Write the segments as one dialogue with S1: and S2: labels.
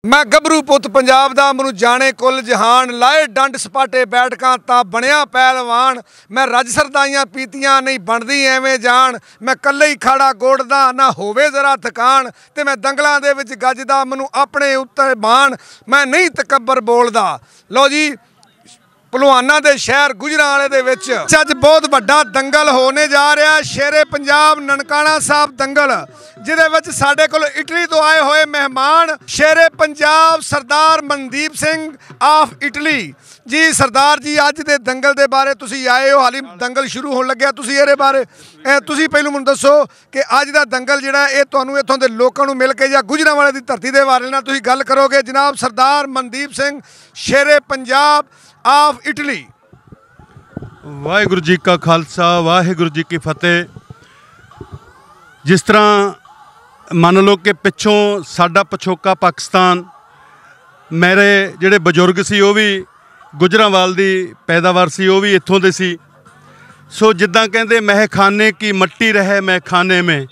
S1: मैं गभरू पुत पंजाब दा मैनू जाने कुल जहान लाए डंड सपाटे बैठकां तां बनिया पहलवान। मैं रज सरदाइयां पीतियां नहीं बनदी एवें जान। मैं कल्ले ही खाड़ा गोड़दा ना होवे जरा थकान ते मैं दंगलां दे विच गजदा मैनू अपने उत्ते मान। मैं नहीं तकबर बोलदा। लो जी भलवाना दे शहर गुजरांवाले दे विच अज बहुत वड्डा दंगल होने जा रहा। शेरे पंजाब ननकाना साहब दंगल जिहदे विच साडे कोल इटली तो आए हुए मेहमान शेरे पंजाब सरदार मनदीप सिंह ऑफ इटली जी। सरदार जी अज दे दंगल दे बारे तुसी आए हो, हाली दंगल शुरू होने लग्या, तुसी इहदे बारे तुसी पहलू मैनूं दसो कि अज दा दंगल जिहड़ा इह तुहानूं इत्थों दे लोकां नूं मिल के जां गुजरांवाले दी धरती दे बारे नाल तुसी गल करोगे। जनाब सरदार मनदीप सिंह शेरे पंजाब ऑफ इटली।
S2: वाहिगुरू जी का खालसा वाहिगुरू जी की फतेह। जिस तरह मान लो कि पिछों साडा पछोका पाकिस्तान, मेरे जिहड़े बजुर्ग सी वो भी गुजरांवाल दी पैदावार सी, वो भी इत्थों दे सी। सो जिद्दां कहंदे महखाने की मट्टी रहे महखाने में,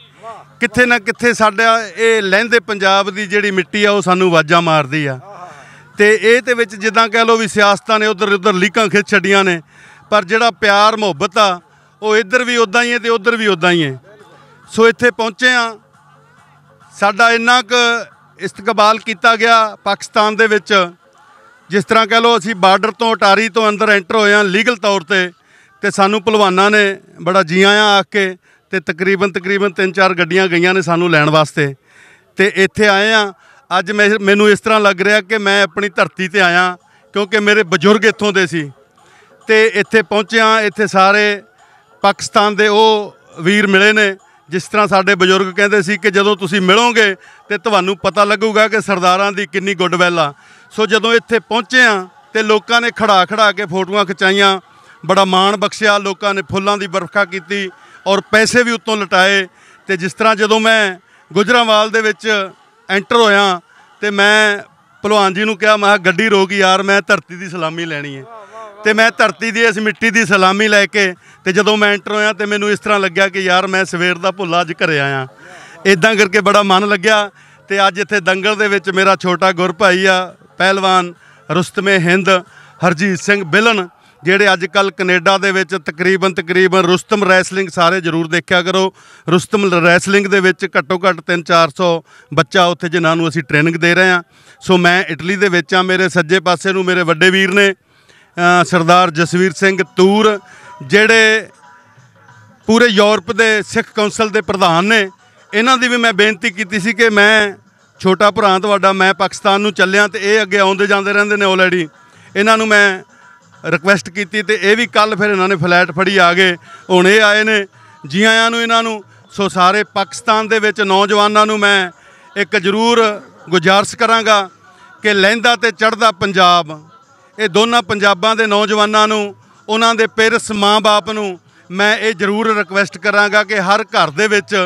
S2: कित्थे ना कित्थे साडा ये लਹਿੰਦੇ पंजाब दी जिहड़ी मिट्टी आ वो सानूं आवाज़ां मारदी आ। तो ये जिदा कह लो भी सियासत ने उधर उधर लीकां खिच छड़ियां ने, पर जिहड़ा प्यार मुहब्बत आ वो इधर भी उदा ही है तो उधर भी उदा ही है। सो इत्थे पहुँचे हाँ, साडा इन्ना क इस्तकबाल किया गया पाकिस्तान दे विच। जिस तरह कह लो असी बार्डर तो अटारी तो अंदर एंटर होए हाँ लीगल तौर पर, तो सानू भलवाना ने बड़ा जी आया आख के ते तकरीबन 3-4 गड्डियां गईयां ने सानू लैण वास्ते। तो इत्थे आए हाँ अज मैनू इस तरह लग रहा कि मैं अपनी धरती ते आया, क्योंकि मेरे बजुर्ग इत्थों दे सी। ते इत्थे पहुँचे हाँ, इत्थे सारे पाकिस्तान दे वो वीर मिले ने। जिस तरह साडे बजुर्ग कहते सी कि जदों तुसीं मिलोगे तो तुहानूं पता लगूगा कि सरदारां दी किन्नी गुडविल आ। सो जदों इत्थे पहुँचे हाँ तो लोगों ने खड़ा खड़ा के फोटोआं खिचाइयां, बड़ा मान बख्शिया, लोगों ने फुल्लां दी बरखा की और पैसे भी उत्तों लटाए। तो जिस तरह जदों मैं गुजरांवाल दे विच एंटर होया तो मैं भलवान जी नूं कहा, मैं गड्डी रोक यार, मैं धरती की सलामी लैनी है। तो मैं धरती की इस मिट्टी की सलामी लैके तो जदों मैं एंटर होया तो मैनूं इस तरह लग्या कि यार मैं सवेर दा भुल्ला अज घरे आया। इदां करके बड़ा मन लग्या। तो अज इत्थे दंगल दे विच मेरा छोटा गुर भाई आ पहलवान रुस्तमे हिंद हरजीत सिंह बिलन, ਜਿਹੜੇ ਅੱਜ ਕੱਲ੍ਹ ਕੈਨੇਡਾ ਦੇ ਵਿੱਚ ਤਕਰੀਬਨ ਰੁਸਤਮ ਰੈਸਲਿੰਗ ਸਾਰੇ ਜ਼ਰੂਰ ਦੇਖਿਆ ਕਰੋ। ਰੁਸਤਮ ਰੈਸਲਿੰਗ ਦੇ ਵਿੱਚ ਘੱਟੋ ਘੱਟ 300-400 ਬੱਚਾ ਉੱਥੇ ਜਿਨ੍ਹਾਂ ਨੂੰ ਅਸੀਂ ਟ੍ਰੇਨਿੰਗ ਦੇ ਰਹੇ ਹਾਂ। ਸੋ ਮੈਂ ਇਟਲੀ ਦੇ ਵਿੱਚ ਹਾਂ। ਮੇਰੇ ਸੱਜੇ ਪਾਸੇ ਨੂੰ ਮੇਰੇ ਵੱਡੇ ਵੀਰ ਨੇ ਸਰਦਾਰ ਜਸਵੀਰ ਸਿੰਘ ਤੂਰ, ਜਿਹੜੇ ਪੂਰੇ ਯੂਰਪ ਦੇ ਸਿੱਖ ਕੌਂਸਲ ਦੇ ਪ੍ਰਧਾਨ ਨੇ। ਇਹਨਾਂ ਦੀ ਵੀ ਮੈਂ ਬੇਨਤੀ ਕੀਤੀ ਸੀ ਕਿ ਮੈਂ ਛੋਟਾ ਭਰਾ ਤੁਹਾਡਾ, ਮੈਂ ਪਾਕਿਸਤਾਨ ਨੂੰ ਚੱਲਿਆ ਅਤੇ ਇਹ ਅੱਗੇ ਆਉਂਦੇ ਜਾਂਦੇ ਰਹਿੰਦੇ ਨੇ ਆਲਰੇਡੀ। ਇਹਨਾਂ ਨੂੰ ਮੈਂ रिक्वेस्ट की तो ये भी कल फिर इन्होंने फ्लैट फड़ी आ गए, हुण ये आए ने। जी आयां नूं इन्हां नूं। सो सारे पाकिस्तान दे विच नौजवानों नूं मैं एक जरूर गुजारिश करांगा कि लਹਿੰਦਾ ते चढ़दा पंजाब, ये दोनों पंजाबां दे नौजवानों नूं, उन्हां दे पेरेंट्स माँ बाप नूं मैं ये जरूर रिक्वेस्ट करांगा कि हर घर दे विच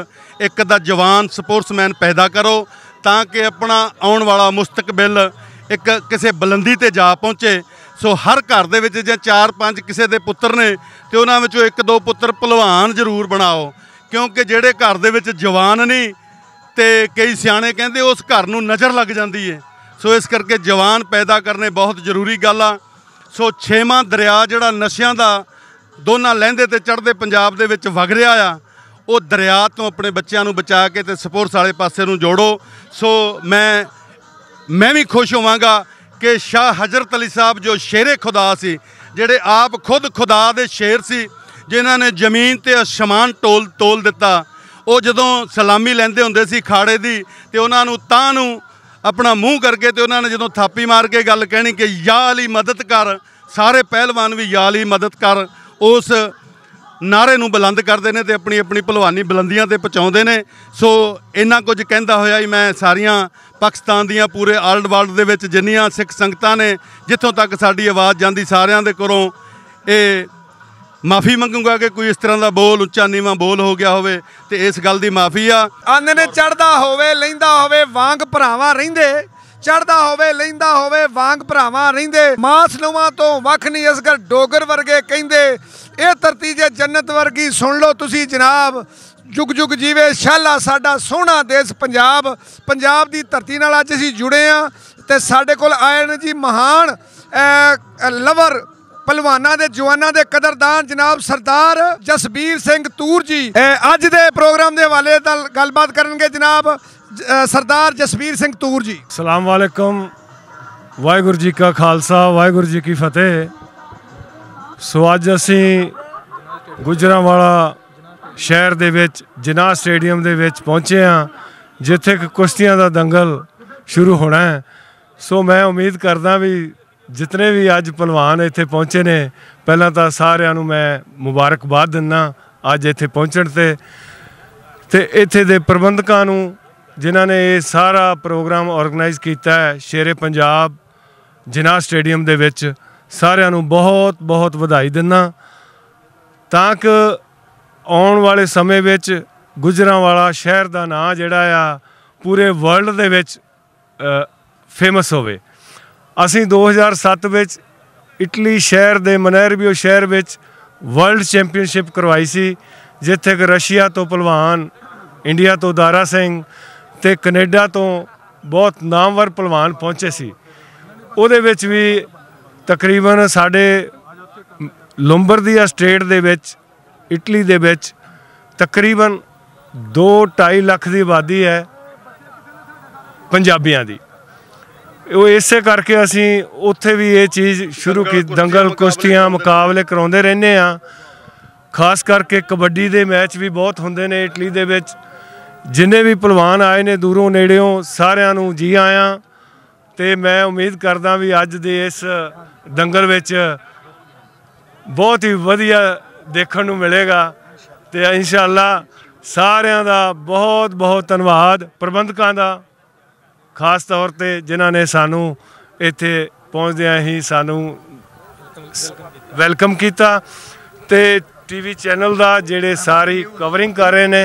S2: एक दा जवान स्पोर्ट्समैन पैदा करो, ताकि अपना आउण वाला मुस्तकबिल एक किसी बुलंदी ते जा पहुँचे। सो हर घर दे विच जे 4-5 किसी दे पुत्तर ने तो उन्हां विचों 1-2 पुत्तर भलवान जरूर बनाओ, क्योंकि जिहड़े घर दे विच जवान नहीं तो कई सियाणे कहंदे उस घर नूं नज़र लग जाती है। सो इस करके जवान पैदा करने बहुत जरूरी गल आ। सो 6वां दरिया जिहड़ा नशियां दा दोनों लਹਿੰਦੇ ते चढ़दे पंजाब दे विच वग रिहा आ, वो दरिया तो अपने बच्चों नूं बचा के ते स्पोर्ट्स वाले पासे नूं जोड़ो। सो मैं भी खुश होवांगा कि शाह हज़रत अली साहब जो शेरे खुदा सी, जिहड़े आप खुद खुदा दे शेर सी, जिन्हां ने जमीन ते आसमान तोल दिता। वो जदों सलामी लैंदे हुंदे सी खाड़े दी ते उन्हां नूं तां नूं अपना मूँह करके ते उन्हां ने जदों थापी मार के गल कहनी कि या अली मदद कर, सारे पहलवान भी या अली मदद कर उस नारे नूं बुलंद करते हैं तो अपनी अपनी भलवानी बुलंदियां ते पहुँचाउंदे ने। सो इन्ना कुछ कहंदा होया ही मैं सारियां पाकिस्तान दियां पूरे आल्ड वर्ल्ड दे विच जिन्नियां सिख संगतां ने जिथों तक साडी आवाज़ जांदी सारियां दे कोलों ये माफ़ी मंगूंगा कि कोई इस तरह का बोल उच्चा नीवां बोल हो गया होवे ते इस गल दी माफ़ी आ।
S1: आंदे ने चढ़दा होवे लਹਿੰਦਾ होवे वांग भरावां रहिंदे, चढ़दा होवे लਹਿੰਦਾ होवे वांग भरावां रहिंदे। मास नूंवां तो वख नहीं असगर डोगर वर्गे कहिंदे, ये धरती जे जन्नत वर्गी सुन लो तुसी जनाब। जुग जुग जीवे शाला साडा सोहना देश पंजाब। पंजाब की धरती नाल अज असीं जुड़े हाँ ਤੇ ਸਾਡੇ ਕੋਲ ਆਏ ਨੇ ਜੀ ਮਹਾਨ ਲਵਰ ਪਹਿਲਵਾਨਾਂ ਦੇ ਜਵਾਨਾਂ ਦੇ ਕਦਰਦਾਨ ਜਨਾਬ ਸਰਦਾਰ ਜਸਬੀਰ ਸਿੰਘ ਤੂਰ ਜੀ ਅੱਜ ਦੇ ਪ੍ਰੋਗਰਾਮ ਦੇ ਹਵਾਲੇ ਨਾਲ ਗੱਲਬਾਤ ਕਰਨਗੇ ਜਨਾਬ ਸਰਦਾਰ ਜਸਬੀਰ ਸਿੰਘ ਤੂਰ ਜੀ।
S3: ਸਲਾਮ ਵਾਲੇਕੁਮ, ਵਾਹਿਗੁਰੂ ਜੀ ਕਾ ਖਾਲਸਾ, ਵਾਹਿਗੁਰੂ ਜੀ ਕੀ ਫਤਿਹ। ਸੋ ਅੱਜ ਅਸੀਂ ਗੁਜਰਾਂਵਾਲਾ ਸ਼ਹਿਰ ਦੇ ਵਿੱਚ ਜਿਨਾਹ ਸਟੇਡੀਅਮ ਦੇ ਵਿੱਚ ਪਹੁੰਚੇ ਹਾਂ, ਜਿੱਥੇ ਕਿ ਕੁਸ਼ਤੀਆਂ ਦਾ ਦੰਗਲ ਸ਼ੁਰੂ ਹੋਣਾ ਹੈ। ਸੋ ਮੈਂ ਉਮੀਦ ਕਰਦਾ ਵੀ ਜਿਤਨੇ ਵੀ ਅੱਜ ਪਹਿਲਵਾਨ ਇੱਥੇ ਪਹੁੰਚੇ ਨੇ, ਪਹਿਲਾਂ ਤਾਂ ਸਾਰਿਆਂ ਨੂੰ ਮੈਂ ਮੁਬਾਰਕਬਾਦ ਦਿੰਦਾ ਅੱਜ ਇੱਥੇ ਪਹੁੰਚਣ ਤੇ ਇੱਥੇ ਦੇ ਪ੍ਰਬੰਧਕਾਂ ਨੂੰ ਜਿਨ੍ਹਾਂ ਨੇ ਇਹ ਸਾਰਾ ਪ੍ਰੋਗਰਾਮ ਆਰਗੇਨਾਈਜ਼ ਕੀਤਾ ਹੈ ਸ਼ੇਰੇ ਪੰਜਾਬ ਜਿਨਾਹ ਸਟੇਡੀਅਮ ਦੇ ਵਿੱਚ, ਸਾਰਿਆਂ ਨੂੰ ਬਹੁਤ ਬਹੁਤ ਵਧਾਈ ਦਿੰਦਾ, ਤਾਂ ਕਿ ਆਉਣ ਵਾਲੇ ਸਮੇਂ ਵਿੱਚ ਗੁਜਰਾਂਵਾਲਾ ਸ਼ਹਿਰ ਦਾ ਨਾਂ ਜਿਹੜਾ ਆ ਪੂਰੇ ਵਰਲਡ ਦੇ ਵਿੱਚ ਫੇਮਸ ਹੋਵੇ। ਅਸੀਂ 2007 ਵਿੱਚ ਇਟਲੀ ਸ਼ਹਿਰ ਦੇ ਮਨੇਰਬੀਓ ਸ਼ਹਿਰ ਵਿੱਚ ਵਰਲਡ ਚੈਂਪੀਅਨਸ਼ਿਪ ਕਰਵਾਈ ਸੀ, ਜਿੱਥੇ ਕਿ ਰਸ਼ੀਆ ਤੋਂ ਪਹਿਲਵਾਨ, ਇੰਡੀਆ ਤੋਂ ਦਾਰਾ ਸਿੰਘ ਅਤੇ ਕੈਨੇਡਾ ਤੋਂ ਬਹੁਤ ਨਾਮਵਰ ਪਹਿਲਵਾਨ ਪਹੁੰਚੇ ਸੀ। ਉਹਦੇ ਵਿੱਚ ਵੀ ਤਕਰੀਬਨ ਸਾਡੇ ਲੋਂਬਰਦੀਆ ਸਟੇਟ ਦੇ ਵਿੱਚ ਇਟਲੀ ਦੇ ਵਿੱਚ ਤਕਰੀਬਨ 2-2.5 ਲੱਖ ਦੀ ਆਬਾਦੀ ਹੈ ਪੰਜਾਬੀਆਂ ਦੀ। ਉਹ ਇਸੇ ਕਰਕੇ ਅਸੀਂ ਉੱਥੇ ਵੀ ਇਹ ਚੀਜ਼ ਸ਼ੁਰੂ ਕੀਤੀ, ਦੰਗਲ ਕੁਸ਼ਤੀਆਂ ਮੁਕਾਬਲੇ ਕਰਾਉਂਦੇ ਰਹਿੰਦੇ ਹਾਂ। ਖਾਸ ਕਰਕੇ ਕਬੱਡੀ ਦੇ ਮੈਚ ਵੀ ਬਹੁਤ ਹੁੰਦੇ ਨੇ ਇਟਲੀ ਦੇ ਵਿੱਚ। ਜਿੰਨੇ ਵੀ ਪਹਿਲਵਾਨ ਆਏ ਨੇ ਦੂਰੋਂ ਨੇੜਿਓਂ, ਸਾਰਿਆਂ ਨੂੰ ਜੀ ਆਇਆਂ। ਅਤੇ ਮੈਂ ਉਮੀਦ ਕਰਦਾ ਵੀ ਅੱਜ ਦੇ ਇਸ ਦੰਗਲ ਵਿੱਚ ਬਹੁਤ ਹੀ ਵਧੀਆ ਦੇਖਣ ਨੂੰ ਮਿਲੇਗਾ। ਅਤੇ ਇੰਸ਼ਾਅੱਲਾ ਸਾਰਿਆਂ ਦਾ ਬਹੁਤ ਬਹੁਤ ਧੰਨਵਾਦ, ਪ੍ਰਬੰਧਕਾਂ ਦਾ ਖਾਸ ਤੌਰ 'ਤੇ ਜਿਨ੍ਹਾਂ ਨੇ ਸਾਨੂੰ ਇੱਥੇ ਪਹੁੰਚਦਿਆਂ ਹੀ ਸਾਨੂੰ ਵੈਲਕਮ ਕੀਤਾ, ਅਤੇ TV ਚੈਨਲ ਦਾ ਜਿਹੜੇ ਸਾਰੀ ਕਵਰਿੰਗ ਕਰ ਰਹੇ ਨੇ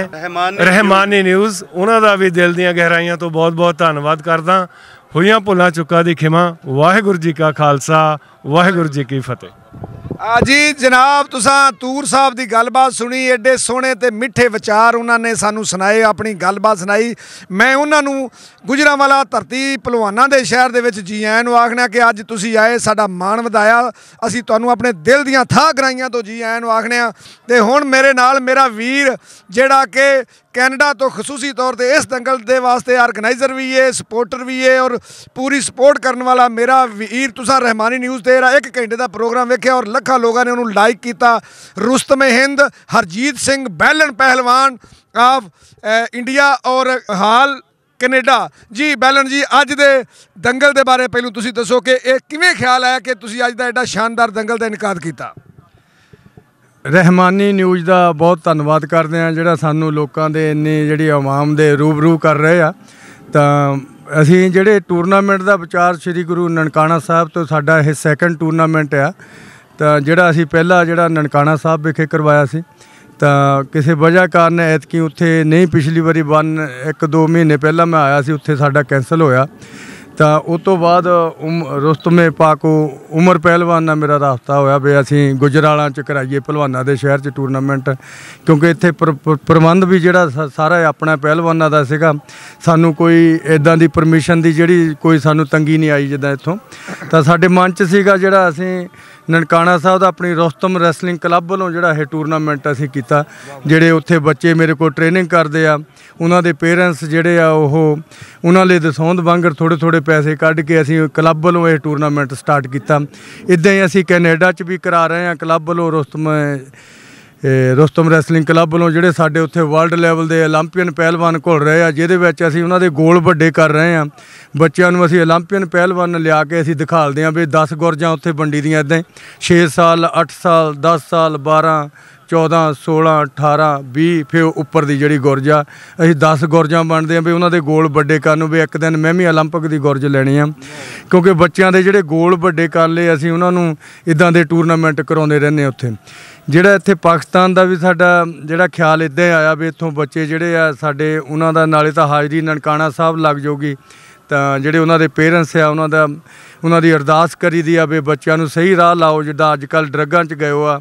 S3: ਰਹਿਮਾਨੀ ਨਿਊਜ਼, ਉਹਨਾਂ ਦਾ ਵੀ ਦਿਲ ਦੀਆਂ ਗਹਿਰਾਈਆਂ ਤੋਂ ਬਹੁਤ ਬਹੁਤ ਧੰਨਵਾਦ ਕਰਦਾ। ਹੋਈਆਂ ਭੁੱਲਾਂ ਚੁੱਕਾਂ ਦੀ ਖਿਮਾ। ਵਾਹਿਗੁਰੂ ਜੀ ਕਾ ਖਾਲਸਾ, ਵਾਹਿਗੁਰੂ ਜੀ ਕੀ ਫਤਿਹ।
S1: ਜੀ ਜਨਾਬ, ਤੁਸਾਂ ਤੂਰ ਸਾਹਿਬ ਦੀ ਗੱਲਬਾਤ ਸੁਣੀ, ਐਡੇ ਸੋਹਣੇ ਤੇ ਮਿੱਠੇ ਵਿਚਾਰ ਉਹਨਾਂ ਨੇ ਸਾਨੂੰ ਸੁਣਾਏ, ਆਪਣੀ ਗੱਲਬਾਤ ਸੁਣਾਈ। ਮੈਂ ਉਹਨਾਂ ਨੂੰ ਗੁਜਰਾਂਵਾਲਾ ਧਰਤੀ ਪਹਿਲਵਾਨਾਂ ਦੇ ਸ਼ਹਿਰ ਦੇ ਵਿੱਚ ਜੀ ਆਇਆਂ ਨੂੰ ਆਖਣਾ ਕਿ ਅੱਜ ਤੁਸੀਂ ਆਏ, ਸਾਡਾ ਮਾਣ ਵਧਾਇਆ। ਅਸੀਂ ਤੁਹਾਨੂੰ ਆਪਣੇ ਦਿਲ ਦੀਆਂ ਥਾਂ ਗਰਾਈਆਂ ਤੋਂ ਜੀ ਆਇਆਂ ਨੂੰ ਆਖਣੇ ਆ। ਅਤੇ ਹੁਣ ਮੇਰੇ ਨਾਲ ਮੇਰਾ ਵੀਰ ਜਿਹੜਾ ਕਿ ਕੈਨੇਡਾ ਤੋਂ ਖਸੂਸੀ ਤੌਰ 'ਤੇ ਇਸ ਦੰਗਲ ਦੇ ਵਾਸਤੇ ਆਰਗੇਨਾਈਜ਼ਰ ਵੀ ਹੈ, ਸਪੋਰਟਰ ਵੀ ਹੈ ਔਰ ਪੂਰੀ ਸਪੋਰਟ ਕਰਨ ਵਾਲਾ ਮੇਰਾ ਵੀਰ। ਤੁਸਾਂ ਰਹਿਮਾਨੀ ਨਿਊਜ਼ 'ਤੇ 1 ਘੰਟੇ ਦਾ ਪ੍ਰੋਗਰਾਮ ਵੇਖਿਆ ਔਰ ਲੱਖਾਂ ਲੋਕਾਂ ਨੇ ਉਹਨੂੰ ਲਾਈਕ ਕੀਤਾ। ਰੁਸਤਮ ਹਿੰਦ ਹਰਜੀਤ ਸਿੰਘ ਬੈਲਨ ਪਹਿਲਵਾਨ ਆਫ ਇੰਡੀਆ ਔਰ ਹਾਲ ਕੈਨੇਡਾ ਜੀ। ਬੈਲਨ ਜੀ, ਅੱਜ ਦੇ ਦੰਗਲ ਦੇ ਬਾਰੇ ਪਹਿਲਾਂ ਤੁਸੀਂ ਦੱਸੋ ਕਿ ਇਹ ਕਿਵੇਂ ਖਿਆਲ ਆਇਆ ਕਿ ਤੁਸੀਂ ਅੱਜ ਦਾ ਐਡਾ ਸ਼ਾਨਦਾਰ ਦੰਗਲ ਦਾ ਇਨਕਾਦ ਕੀਤਾ।
S4: ਰਹਿਮਾਨੀ ਨਿਊਜ਼ ਦਾ ਬਹੁਤ ਧੰਨਵਾਦ ਕਰਦੇ ਹਾਂ, ਜਿਹੜਾ ਸਾਨੂੰ ਲੋਕਾਂ ਦੇ ਇੰਨੀ ਜਿਹੜੀ ਆਵਾਮ ਦੇ ਰੂਬਰੂ ਕਰ ਰਹੇ ਆ। ਤਾਂ ਅਸੀਂ ਜਿਹੜੇ ਟੂਰਨਾਮੈਂਟ ਦਾ ਵਿਚਾਰ ਸ਼੍ਰੀ ਗੁਰੂ ਨਨਕਾਣਾ ਸਾਹਿਬ ਤੋਂ, ਸਾਡਾ ਇਹ 2nd ਟੂਰਨਾਮੈਂਟ ਆ। ਤਾਂ ਜਿਹੜਾ ਅਸੀਂ ਪਹਿਲਾ ਜਿਹੜਾ ਨਨਕਾਣਾ ਸਾਹਿਬ ਵਿਖੇ ਕਰਵਾਇਆ ਸੀ, ਤਾਂ ਕਿਸੇ ਵਜ੍ਹਾ ਕਾਰਨ ਐਤਕੀ ਉੱਥੇ ਨਹੀਂ, ਪਿਛਲੀ ਵਾਰੀ 1-2 ਮਹੀਨੇ ਪਹਿਲਾਂ ਮੈਂ ਆਇਆ ਸੀ, ਉੱਥੇ ਸਾਡਾ ਕੈਂਸਲ ਹੋਇਆ। ਤਾਂ ਉਸ ਤੋਂ ਬਾਅਦ ਰੁਸਤਮੇ ਪਾਕੋ ਉਮਰ ਪਹਿਲਵਾਨ ਨਾਲ ਮੇਰਾ ਰਾਬਤਾ ਹੋਇਆ ਵੀ ਅਸੀਂ ਗੁਜਰਾਲਾਂ 'ਚ ਕਰਾਈਏ ਪਹਿਲਵਾਨਾਂ ਦੇ ਸ਼ਹਿਰ 'ਚ ਟੂਰਨਾਮੈਂਟ, ਕਿਉਂਕਿ ਇੱਥੇ ਪ੍ਰਬੰਧ ਵੀ ਜਿਹੜਾ ਸਾਰਾ ਆਪਣਾ ਪਹਿਲਵਾਨਾਂ ਦਾ ਸੀਗਾ। ਸਾਨੂੰ ਕੋਈ ਇੱਦਾਂ ਦੀ ਪਰਮਿਸ਼ਨ ਦੀ ਜਿਹੜੀ ਕੋਈ ਸਾਨੂੰ ਤੰਗੀ ਨਹੀਂ ਆਈ ਜਿੱਦਾਂ ਇੱਥੋਂ। ਤਾਂ ਸਾਡੇ ਮਨ 'ਚ ਸੀਗਾ ਜਿਹੜਾ ਅਸੀਂ ਨਨਕਾਣਾ ਸਾਹਿਬ ਦਾ ਆਪਣੀ ਰੁਸਤਮ ਰੈਸਲਿੰਗ ਕਲੱਬ ਵੱਲੋਂ ਜਿਹੜਾ ਇਹ ਟੂਰਨਾਮੈਂਟ ਅਸੀਂ ਕੀਤਾ। ਜਿਹੜੇ ਉੱਥੇ ਬੱਚੇ ਮੇਰੇ ਕੋਲ ਟ੍ਰੇਨਿੰਗ ਕਰਦੇ ਆ, ਉਹਨਾਂ ਦੇ ਪੇਰੈਂਟਸ ਜਿਹੜੇ ਆ ਉਹ ਉਹਨਾਂ ਲਈ ਦਸੌਂਦ ਵਾਂਗਰ ਥੋੜ੍ਹੇ ਪੈਸੇ ਕੱਢ ਕੇ ਅਸੀਂ ਕਲੱਬ ਵੱਲੋਂ ਇਹ ਟੂਰਨਾਮੈਂਟ ਸਟਾਰਟ ਕੀਤਾ। ਇੱਦਾਂ ਹੀ ਅਸੀਂ ਕੈਨੇਡਾ 'ਚ ਵੀ ਕਰਾ ਰਹੇ ਹਾਂ ਕਲੱਬ ਵੱਲੋਂ, ਰੁਸਤਮ ਰੈਸਲਿੰਗ ਕਲੱਬ ਵੱਲੋਂ, ਜਿਹੜੇ ਸਾਡੇ ਉੱਥੇ ਵਰਲਡ ਲੈਵਲ ਦੇ ਓਲੰਪੀਅਨ ਪਹਿਲਵਾਨ ਘੁਲ ਰਹੇ ਆ, ਜਿਹਦੇ ਵਿੱਚ ਅਸੀਂ ਉਹਨਾਂ ਦੇ ਗੋਲ ਵੱਡੇ ਕਰ ਰਹੇ ਹਾਂ। ਬੱਚਿਆਂ ਨੂੰ ਅਸੀਂ ਓਲੰਪੀਅਨ ਪਹਿਲਵਾਨ ਲਿਆ ਕੇ ਅਸੀਂ ਦਿਖਾਲਦੇ ਹਾਂ ਵੀ 10 ਗੁਰਜਾਂ ਉੱਥੇ ਵੰਡੀ ਦੀਆਂ ਇੱਦਾਂ ਹੀ 6 ਸਾਲ 8 ਸਾਲ 10 ਸਾਲ 12 14 16 18 20 ਫਿਰ ਉੱਪਰ ਦੀ ਜਿਹੜੀ ਗੁਰਜ ਆ, ਅਸੀਂ 10 ਗੁਰਜਾਂ ਬਣਦੇ ਹਾਂ ਵੀ ਉਹਨਾਂ ਦੇ ਗੋਲ ਵੱਡੇ ਕਰਨ ਨੂੰ ਵੀ ਇੱਕ ਦਿਨ ਮੈਂ ਵੀ ਓਲੰਪਿਕ ਦੀ ਗੁਰਜ ਲੈਣੀ ਆ। ਕਿਉਂਕਿ ਬੱਚਿਆਂ ਦੇ ਜਿਹੜੇ ਗੋਲ ਵੱਡੇ ਕਰਨ ਲਈ ਅਸੀਂ ਉਹਨਾਂ ਨੂੰ ਇੱਦਾਂ ਦੇ ਟੂਰਨਾਮੈਂਟ ਕਰਾਉਂਦੇ ਰਹਿੰਦੇ ਉੱਥੇ। ਜਿਹੜਾ ਇੱਥੇ ਪਾਕਿਸਤਾਨ ਦਾ ਵੀ ਸਾਡਾ ਜਿਹੜਾ ਖਿਆਲ ਇੱਦਾਂ ਆਇਆ ਵੀ ਇੱਥੋਂ ਬੱਚੇ ਜਿਹੜੇ ਆ ਸਾਡੇ, ਉਹਨਾਂ ਦਾ ਨਾਲੇ ਤਾਂ ਹਾਜ਼ਰੀ ਨਨਕਾਣਾ ਸਾਹਿਬ ਲੱਗ ਜਾਊਗੀ, ਤਾਂ ਜਿਹੜੇ ਉਹਨਾਂ ਦੇ ਪੇਰੈਂਟਸ ਆ ਉਹਨਾਂ ਦੀ ਅਰਦਾਸ ਕਰੀ ਦੀ ਆ ਵੀ ਬੱਚਿਆਂ ਨੂੰ ਸਹੀ ਰਾਹ ਲਾਓ। ਜਿੱਦਾਂ ਅੱਜ ਕੱਲ੍ਹ ਡਰੱਗਾਂ 'ਚ ਗਏ ਆ,